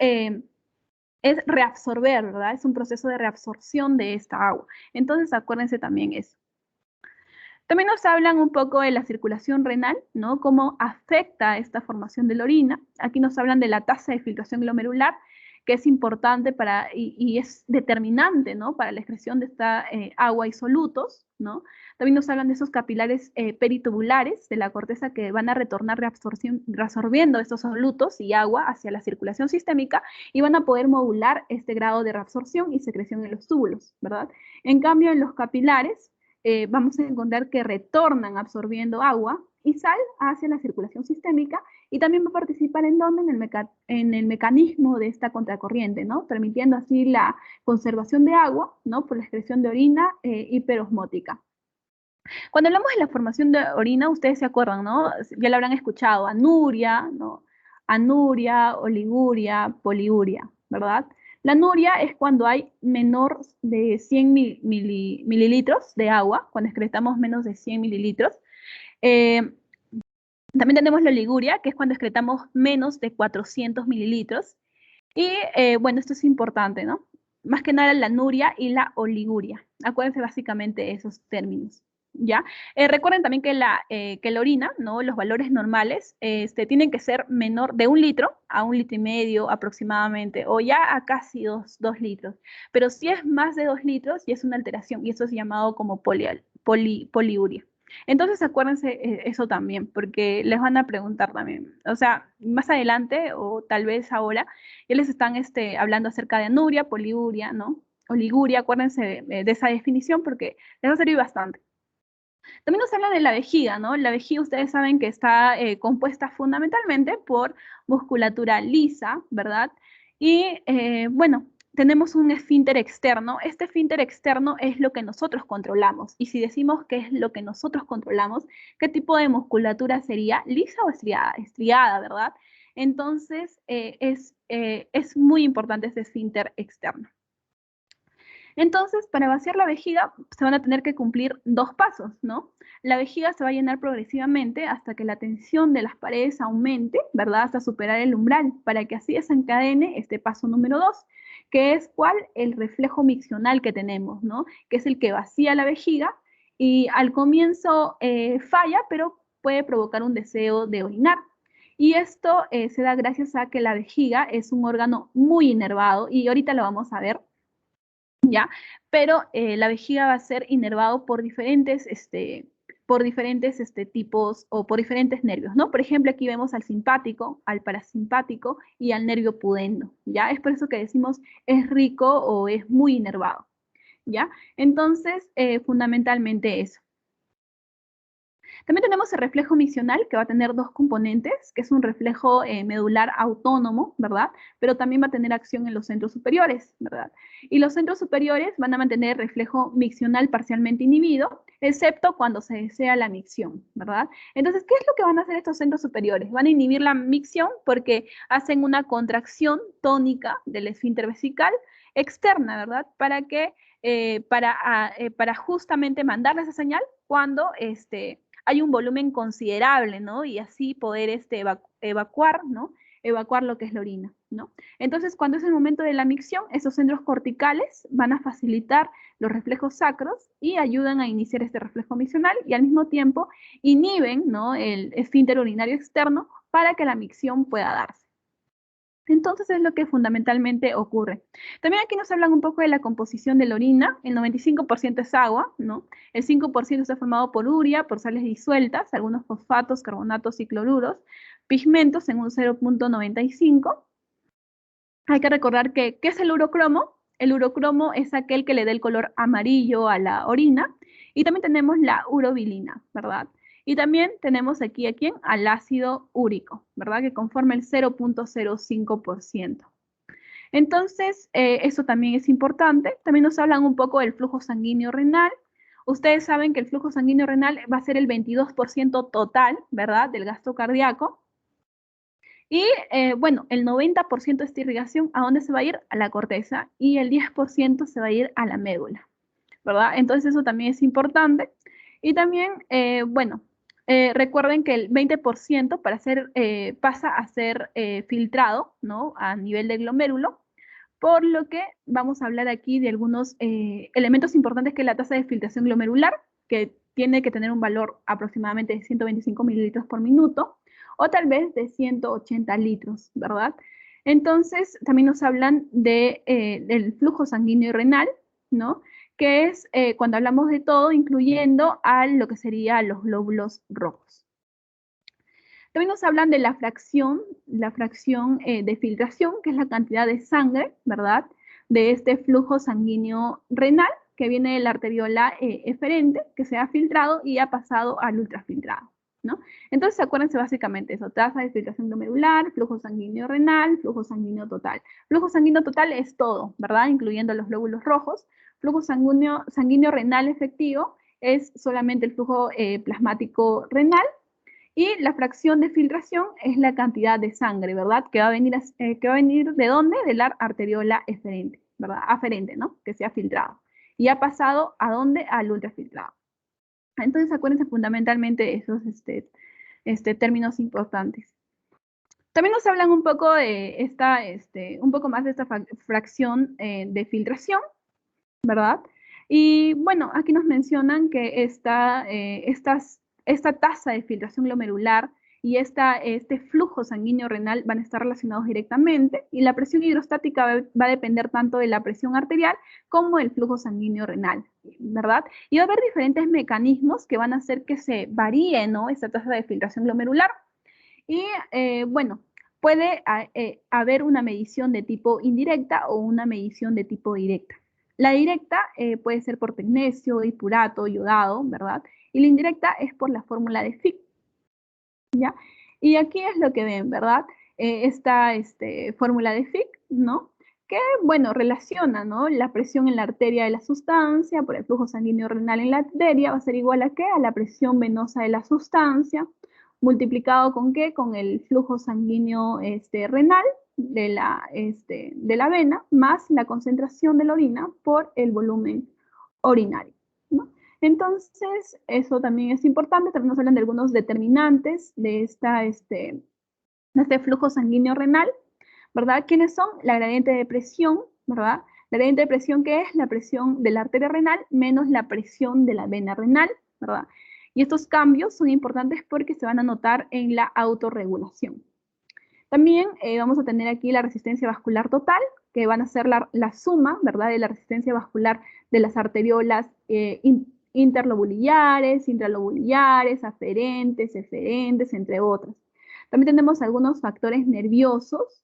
reabsorber, ¿verdad? Es un proceso de reabsorción de esta agua. Entonces, acuérdense también eso. También nos hablan un poco de la circulación renal, ¿no? Cómo afecta esta formación de la orina. Aquí nos hablan de la tasa de filtración glomerular, que es importante y es determinante, ¿no? Para la excreción de esta agua y solutos, ¿no? También nos hablan de esos capilares peritubulares de la corteza que van a retornar reabsorbiendo estos solutos y agua hacia la circulación sistémica y van a poder modular este grado de reabsorción y secreción en los túbulos, ¿verdad? En cambio, en los capilares, vamos a encontrar que retornan absorbiendo agua y sal hacia la circulación sistémica y también va a participar en el mecanismo de esta contracorriente, ¿no? Permitiendo así la conservación de agua, ¿no? Por la excreción de orina hiperosmótica. Cuando hablamos de la formación de orina, ustedes se acuerdan, ¿no? Ya lo habrán escuchado, anuria, ¿no? Anuria, oliguria, poliuria, ¿verdad? La anuria es cuando hay menor de 100 mililitros de agua, cuando excretamos menos de 100 mililitros. También tenemos la oliguria, que es cuando excretamos menos de 400 mililitros. Y bueno, esto es importante, ¿no? Más que nada la anuria y la oliguria. Acuérdense básicamente esos términos, ¿ya? Recuerden también que la orina, ¿no? Los valores normales tienen que ser menor de 1 litro a 1,5 litros aproximadamente, o ya a casi 2 litros. Pero si es más de 2 litros, ya es una alteración, y eso es llamado como poliuria. Entonces acuérdense eso también, porque les van a preguntar también. O sea, más adelante, o tal vez ahora, ya les están hablando acerca de anuria, poliuria, ¿no? Oliguria, acuérdense de esa definición porque les va a servir bastante. También nos habla de la vejiga, ¿no? La vejiga, ustedes saben que está compuesta fundamentalmente por musculatura lisa, ¿verdad? Y bueno, tenemos un esfínter externo. Este esfínter externo es lo que nosotros controlamos. Y si decimos que es lo que nosotros controlamos, ¿qué tipo de musculatura sería? ¿Lisa o estriada? Estriada, ¿verdad? Entonces, es muy importante este esfínter externo. Entonces, para vaciar la vejiga se van a tener que cumplir dos pasos, ¿no? La vejiga se va a llenar progresivamente hasta que la tensión de las paredes aumente, ¿verdad? Hasta superar el umbral, para que así desencadene este paso número 2, que es ¿cuál? El reflejo miccional que tenemos, ¿no? Que es el que vacía la vejiga y al comienzo falla, pero puede provocar un deseo de orinar. Y esto se da gracias a que la vejiga es un órgano muy inervado y ahorita lo vamos a ver. ¿Ya? Pero la vejiga va a ser inervado por diferentes tipos o por diferentes nervios, ¿no? Por ejemplo, aquí vemos al simpático, al parasimpático y al nervio pudendo, ¿ya? Es por eso que decimos es rico o es muy inervado, ¿ya? Entonces, fundamentalmente eso. También tenemos el reflejo miccional, que va a tener dos componentes, que es un reflejo medular autónomo, ¿verdad? Pero también va a tener acción en los centros superiores, ¿verdad? Y los centros superiores van a mantener el reflejo miccional parcialmente inhibido, excepto cuando se desea la micción, ¿verdad? Entonces, ¿qué es lo que van a hacer estos centros superiores? Van a inhibir la micción porque hacen una contracción tónica del esfínter vesical externa, ¿verdad? Para justamente mandarle esa señal cuando hay un volumen considerable, ¿no? Y así poder evacuar, ¿no? Evacuar lo que es la orina, ¿no? Entonces, cuando es el momento de la micción, esos centros corticales van a facilitar los reflejos sacros y ayudan a iniciar este reflejo miccional y al mismo tiempo inhiben, ¿no? El esfínter urinario externo para que la micción pueda darse. Entonces es lo que fundamentalmente ocurre. También aquí nos hablan un poco de la composición de la orina. El 95% es agua, ¿no? El 5% está formado por urea, por sales disueltas, algunos fosfatos, carbonatos y cloruros, pigmentos en un 0.95. Hay que recordar que, ¿qué es el urocromo? El urocromo es aquel que le da el color amarillo a la orina. Y también tenemos la urobilina, ¿verdad? Y también tenemos aquí a quién? Al ácido úrico, ¿verdad? Que conforma el 0.05%. Entonces, eso también es importante. También nos hablan un poco del flujo sanguíneo renal. Ustedes saben que el flujo sanguíneo renal va a ser el 22% total, ¿verdad? Del gasto cardíaco. Y bueno, el 90% de esta irrigación, ¿a dónde se va a ir? A la corteza y el 10% se va a ir a la médula, ¿verdad? Entonces eso también es importante. Y también, bueno, recuerden que el 20% pasa a ser filtrado, ¿no? A nivel de glomérulo, por lo que vamos a hablar aquí de algunos elementos importantes que es la tasa de filtración glomerular, que tiene que tener un valor aproximadamente de 125 mililitros por minuto, o tal vez de 180 litros, ¿verdad? Entonces, también nos hablan del flujo sanguíneo y renal, ¿no? Que es cuando hablamos de todo, incluyendo a lo que serían los glóbulos rojos. También nos hablan de la fracción de filtración, que es la cantidad de sangre, ¿verdad? De este flujo sanguíneo renal, que viene de la arteriola eferente, que se ha filtrado y ha pasado al ultrafiltrado, ¿no? Entonces, acuérdense básicamente eso, tasa de filtración glomerular, flujo sanguíneo renal, flujo sanguíneo total. Flujo sanguíneo total es todo, ¿verdad? Incluyendo los glóbulos rojos. Flujo sanguíneo renal efectivo es solamente el flujo plasmático renal, y la fracción de filtración es la cantidad de sangre, ¿verdad? Que va a venir ¿de dónde? De la arteriola eferente, ¿verdad? Aferente, ¿no? Que se ha filtrado. Y ha pasado ¿a dónde? Al ultrafiltrado. Entonces, acuérdense fundamentalmente esos términos importantes. También nos hablan un poco de un poco más de esta fracción de filtración, ¿verdad? Y bueno, aquí nos mencionan que esta tasa de filtración glomerular y este flujo sanguíneo renal van a estar relacionados directamente y la presión hidrostática va a depender tanto de la presión arterial como del flujo sanguíneo renal, ¿verdad? Y va a haber diferentes mecanismos que van a hacer que se varíe, ¿no? Esta tasa de filtración glomerular. Y bueno, puede haber una medición de tipo indirecta o una medición de tipo directa. La directa puede ser por tecnesio, hipurato, yodado, ¿verdad? Y la indirecta es por la fórmula de Fick, ¿ya? Y aquí es lo que ven, ¿verdad? Esta fórmula de Fick, ¿no? que, bueno, relaciona, ¿no? La presión en la arteria de la sustancia por el flujo sanguíneo renal en la arteria va a ser igual a ¿qué? A la presión venosa de la sustancia, multiplicado ¿con qué? Con el flujo sanguíneo renal de la vena, más la concentración de la orina por el volumen urinario, ¿no? Entonces, eso también es importante. También nos hablan de algunos determinantes de este flujo sanguíneo renal, ¿verdad? ¿Quiénes son? La gradiente de presión, ¿verdad? La gradiente de presión, ¿qué es? La presión de la arteria renal menos la presión de la vena renal, ¿verdad? Y estos cambios son importantes porque se van a notar en la autorregulación. También vamos a tener aquí la resistencia vascular total, que van a ser la suma, ¿verdad? De la resistencia vascular de las arteriolas interlobulares, intralobulares, aferentes, eferentes, entre otras. También tenemos algunos factores nerviosos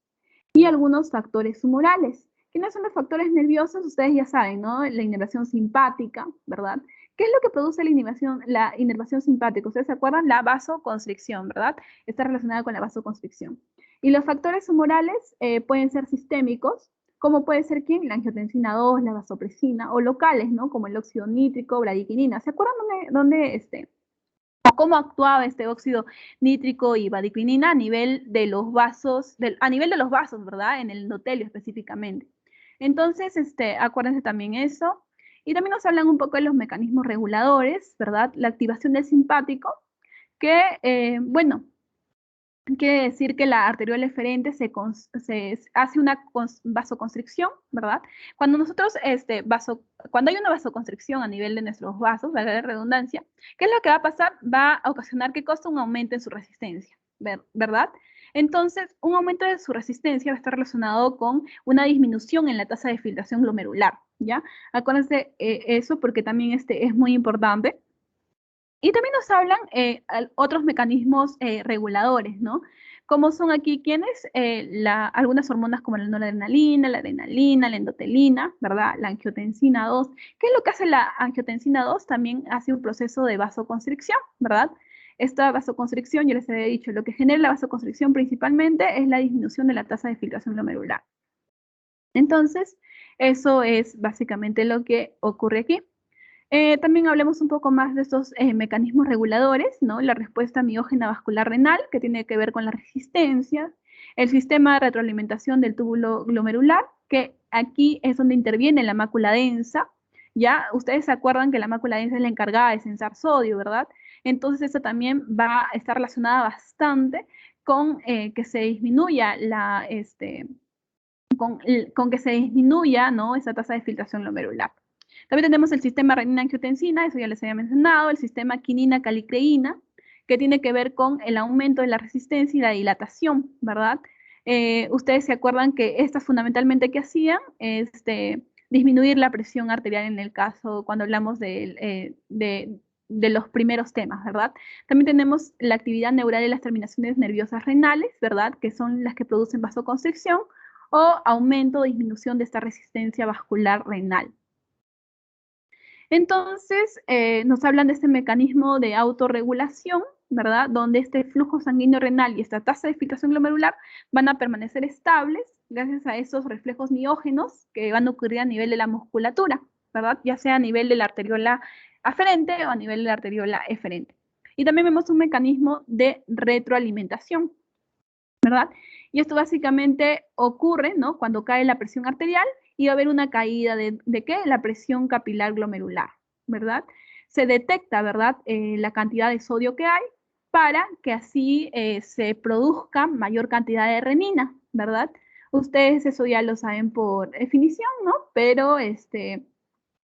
y algunos factores humorales. ¿Quiénes son los factores nerviosos? Ustedes ya saben, ¿no? La inervación simpática, ¿verdad? ¿Qué es lo que produce la inervación simpática? Ustedes se acuerdan, la vasoconstricción, ¿verdad? Está relacionada con la vasoconstricción. Y los factores humorales pueden ser sistémicos, como puede ser ¿quién? La angiotensina 2, la vasopresina, o locales, ¿no? Como el óxido nítrico, bradiquinina. ¿Se acuerdan cómo actuaba este óxido nítrico y bradiquinina a nivel de los vasos, a nivel de los vasos, ¿verdad? En el endotelio específicamente. Entonces, acuérdense también eso. Y también nos hablan un poco de los mecanismos reguladores, ¿verdad? La activación del simpático, que, bueno, quiere decir que la arteriola eferente se hace una vasoconstricción, ¿verdad? Cuando nosotros, cuando hay una vasoconstricción a nivel de nuestros vasos, valga la redundancia, ¿qué es lo que va a pasar? Va a ocasionar que un aumento en su resistencia, ¿verdad? Entonces, un aumento de su resistencia va a estar relacionado con una disminución en la tasa de filtración glomerular, ¿ya? Acuérdense eso porque también es muy importante. Y también nos hablan otros mecanismos reguladores, ¿no? Como son aquí quienes, algunas hormonas como la noradrenalina, la adrenalina, la endotelina, ¿verdad? La angiotensina 2. ¿Qué es lo que hace la angiotensina 2? También hace un proceso de vasoconstricción, ¿verdad? Esta vasoconstricción, yo les había dicho, lo que genera la vasoconstricción principalmente es la disminución de la tasa de filtración glomerular. Entonces, eso es básicamente lo que ocurre aquí. También hablemos un poco más de estos mecanismos reguladores, ¿no? La respuesta miógena vascular renal, que tiene que ver con la resistencia, el sistema de retroalimentación del túbulo glomerular, que aquí es donde interviene la mácula densa, ¿ya? Ustedes se acuerdan que la mácula densa es la encargada de censar sodio, ¿verdad? Entonces, eso también va a estar relacionada bastante con que se disminuya con que se disminuya, ¿no? Esa tasa de filtración glomerular. También tenemos el sistema renina-angiotensina, eso ya les había mencionado, el sistema quinina-calicreína, que tiene que ver con el aumento de la resistencia y la dilatación, ¿verdad? Ustedes se acuerdan que estas fundamentalmente, ¿qué hacían? Disminuir la presión arterial en el caso, cuando hablamos de los primeros temas, ¿verdad? También tenemos la actividad neural de las terminaciones nerviosas renales, ¿verdad? Que son las que producen vasoconstricción o aumento o disminución de esta resistencia vascular renal. Entonces, nos hablan de este mecanismo de autorregulación, ¿verdad? Donde este flujo sanguíneo renal y esta tasa de filtración glomerular van a permanecer estables gracias a esos reflejos miógenos que van a ocurrir a nivel de la musculatura, ¿verdad? Ya sea a nivel de la arteriola aferente o a nivel de la arteriola eferente. Y también vemos un mecanismo de retroalimentación, ¿verdad? Y esto básicamente ocurre, ¿no? Cuando cae la presión arterial y va a haber una caída ¿de qué? La presión capilar glomerular, ¿verdad? Se detecta, ¿verdad? La cantidad de sodio que hay para que así se produzca mayor cantidad de renina, ¿verdad? Ustedes eso ya lo saben por definición, ¿no? Pero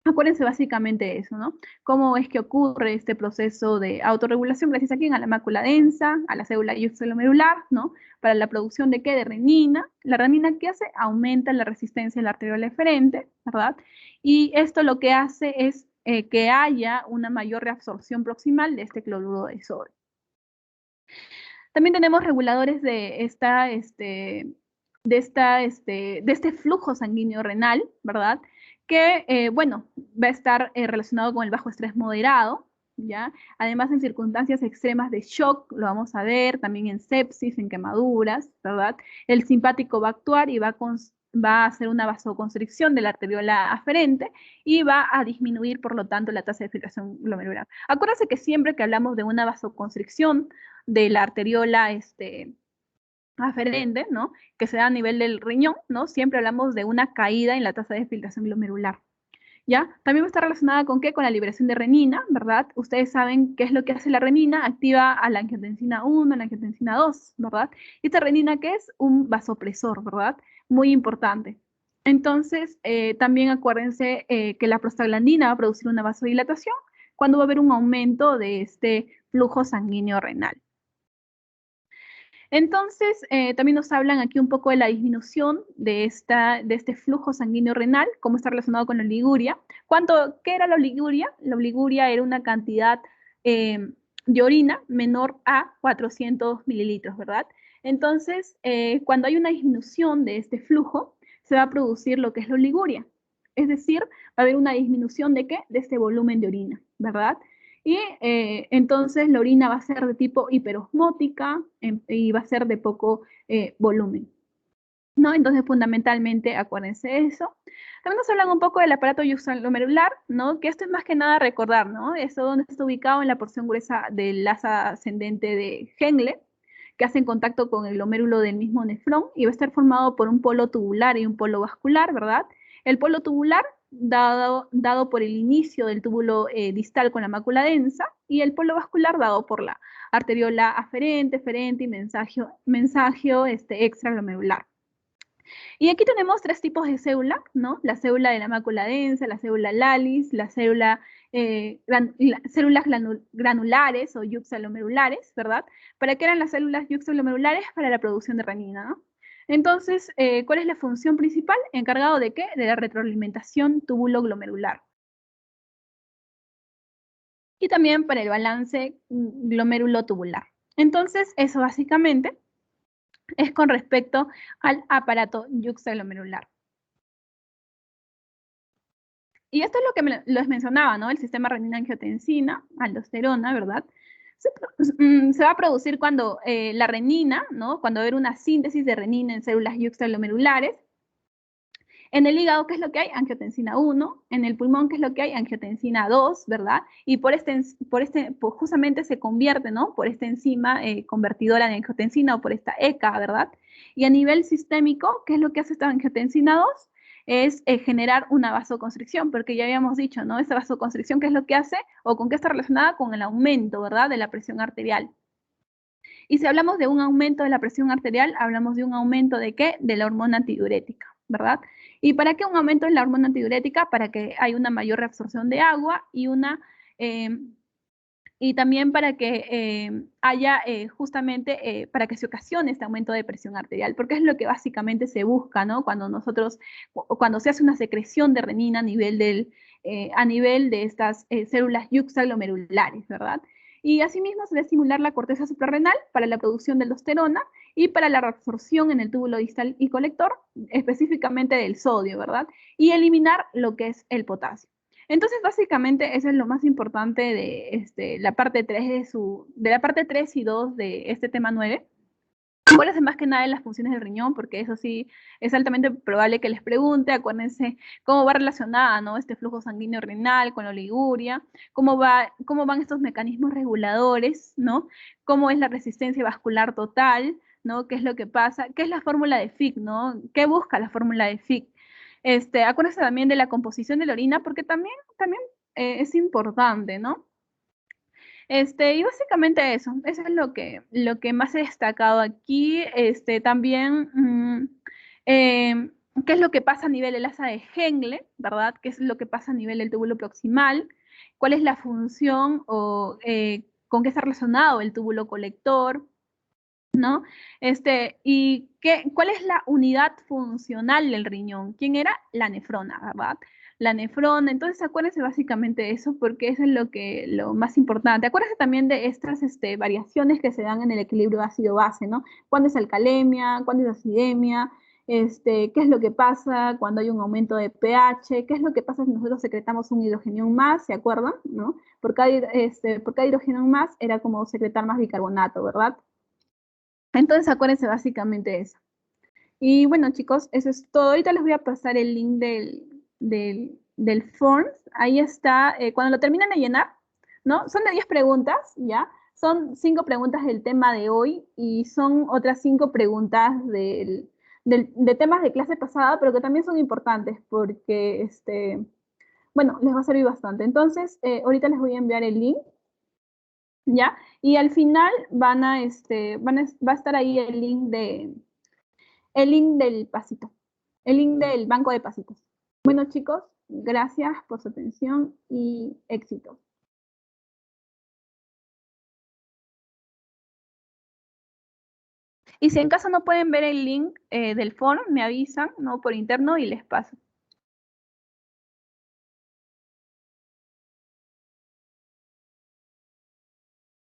acuérdense básicamente eso, ¿no? Cómo es que ocurre este proceso de autorregulación gracias a quién? A la mácula densa, a la célula glomerular, ¿no? Para la producción de ¿qué? De renina. La renina, ¿qué hace? Aumenta la resistencia de la arteriola eferente, ¿verdad? Y esto lo que hace es que haya una mayor reabsorción proximal de este cloruro de sodio. También tenemos reguladores de este flujo sanguíneo renal, ¿verdad? Que, bueno, va a estar relacionado con el bajo estrés moderado, ¿ya? Además, en circunstancias extremas de shock, lo vamos a ver, también en sepsis, en quemaduras, ¿verdad? El simpático va a actuar y va va a hacer una vasoconstricción de la arteriola aferente y va a disminuir, por lo tanto, la tasa de filtración glomerular. Acuérdense que siempre que hablamos de una vasoconstricción de la arteriola aferente, ¿no? Que se da a nivel del riñón, ¿no? Siempre hablamos de una caída en la tasa de filtración glomerular. ¿Ya? También está relacionada con qué? Con la liberación de renina, ¿verdad? Ustedes saben qué es lo que hace la renina, activa a la angiotensina 1, a la angiotensina 2, ¿verdad? Y esta renina, ¿qué es? Un vasopresor, ¿verdad? Muy importante. Entonces, también acuérdense que la prostaglandina va a producir una vasodilatación cuando va a haber un aumento de este flujo sanguíneo renal. Entonces, también nos hablan aquí un poco de la disminución de este flujo sanguíneo renal, cómo está relacionado con la oliguria. ¿Qué era la oliguria? La oliguria era una cantidad de orina menor a 400 mililitros, ¿verdad? Entonces, cuando hay una disminución de este flujo, se va a producir lo que es la oliguria. Es decir, va a haber una disminución de ¿qué? De este volumen de orina, ¿verdad? Y entonces la orina va a ser de tipo hiperosmótica y va a ser de poco volumen, ¿no? Entonces, fundamentalmente, acuérdense de eso. También nos hablan un poco del aparato yuxtaglomerular, ¿no? Que esto es más que nada recordar, ¿no? Esto donde está ubicado en la porción gruesa del asa ascendente de Henle, que hace contacto con el glomérulo del mismo nefrón y va a estar formado por un polo tubular y un polo vascular, ¿verdad? El polo tubular dado por el inicio del túbulo distal con la mácula densa y el polo vascular dado por la arteriola aferente, ferente y mensagio extraglomerular. Y aquí tenemos tres tipos de célula, ¿no? La célula de la mácula densa, la célula Lalis, la célula, células granulares o yuxtaglomerulares, ¿verdad? ¿Para qué eran las células yuxtaglomerulares? Para la producción de renina, ¿no? Entonces, ¿cuál es la función principal? ¿Encargado de qué? De la retroalimentación túbulo-glomerular. Y también para el balance glomérulo-tubular. Entonces, eso básicamente es con respecto al aparato yuxtaglomerular. Y esto es lo que les mencionaba, ¿no? El sistema renina-angiotensina, aldosterona, ¿verdad? Se va a producir cuando la renina, ¿no? Cuando va a haber una síntesis de renina en células yuxtaglomerulares. En el hígado, ¿qué es lo que hay? Angiotensina 1. En el pulmón, ¿qué es lo que hay? Angiotensina 2, ¿verdad? Y pues justamente se convierte, ¿no? Por esta enzima convertidora de angiotensina o por esta ECA, ¿verdad? Y a nivel sistémico, ¿qué es lo que hace esta angiotensina 2? Es generar una vasoconstricción, porque ya habíamos dicho, ¿no? Esa vasoconstricción, ¿qué es lo que hace? ¿O con qué está relacionada? Con el aumento, ¿verdad? De la presión arterial. Y si hablamos de un aumento de la presión arterial, hablamos de un aumento de ¿qué? De la hormona antidiurética, ¿verdad? ¿Y para qué un aumento en la hormona antidiurética? Para que haya una mayor reabsorción de agua y también para que haya justamente, para que se ocasione este aumento de presión arterial, porque es lo que básicamente se busca, ¿no? Cuando se hace una secreción de renina a nivel de estas células yuxtaglomerulares, ¿verdad? Y asimismo se debe estimular la corteza suprarrenal para la producción de aldosterona y para la reabsorción en el túbulo distal y colector, específicamente del sodio, ¿verdad? Y eliminar lo que es el potasio. Entonces, básicamente, eso es lo más importante de la parte 3 de la parte 3 y 2 de este tema 9. Acuérdense más que nada de las funciones del riñón, porque eso sí es altamente probable que les pregunte. Acuérdense cómo va relacionada, ¿no? Este flujo sanguíneo renal con la oliguria, cómo van estos mecanismos reguladores, ¿no? Cómo es la resistencia vascular total, ¿no? ¿Qué es lo que pasa? ¿Qué es la fórmula de Fick, ¿no? ¿Qué busca la fórmula de Fick? Acuérdense también de la composición de la orina, porque también es importante, ¿no? Y básicamente eso es lo que más he destacado aquí. También, ¿qué es lo que pasa a nivel del asa de Henle, ¿verdad? ¿Qué es lo que pasa a nivel del túbulo proximal? ¿Cuál es la función o con qué está relacionado el túbulo colector? ¿No? ¿Y cuál es la unidad funcional del riñón? ¿Quién era? La nefrona, ¿verdad? La nefrona, entonces acuérdense básicamente de eso porque eso es lo más importante. Acuérdense también de estas variaciones que se dan en el equilibrio ácido-base, ¿no? ¿Cuándo es alcalemia? ¿Cuándo es acidemia? ¿Qué es lo que pasa cuando hay un aumento de pH? ¿Qué es lo que pasa si nosotros secretamos un hidrogenión más? ¿Se acuerdan? ¿No? Por cada hidrogenión más era como secretar más bicarbonato, ¿verdad? Entonces acuérdense básicamente de eso. Y bueno, chicos, eso es todo. Ahorita les voy a pasar el link del Forms. Ahí está, cuando lo terminen de llenar, ¿no? Son de 10 preguntas, ¿ya? Son 5 preguntas del tema de hoy y son otras 5 preguntas de temas de clase pasada, pero que también son importantes porque, bueno, les va a servir bastante. Entonces, ahorita les voy a enviar el link, ¿ya? Y al final va a estar ahí el link del pasito, el link del banco de pasitos. Bueno, chicos, gracias por su atención y éxito. Y si en caso no pueden ver el link del foro, me avisan, ¿no? Por interno y les paso.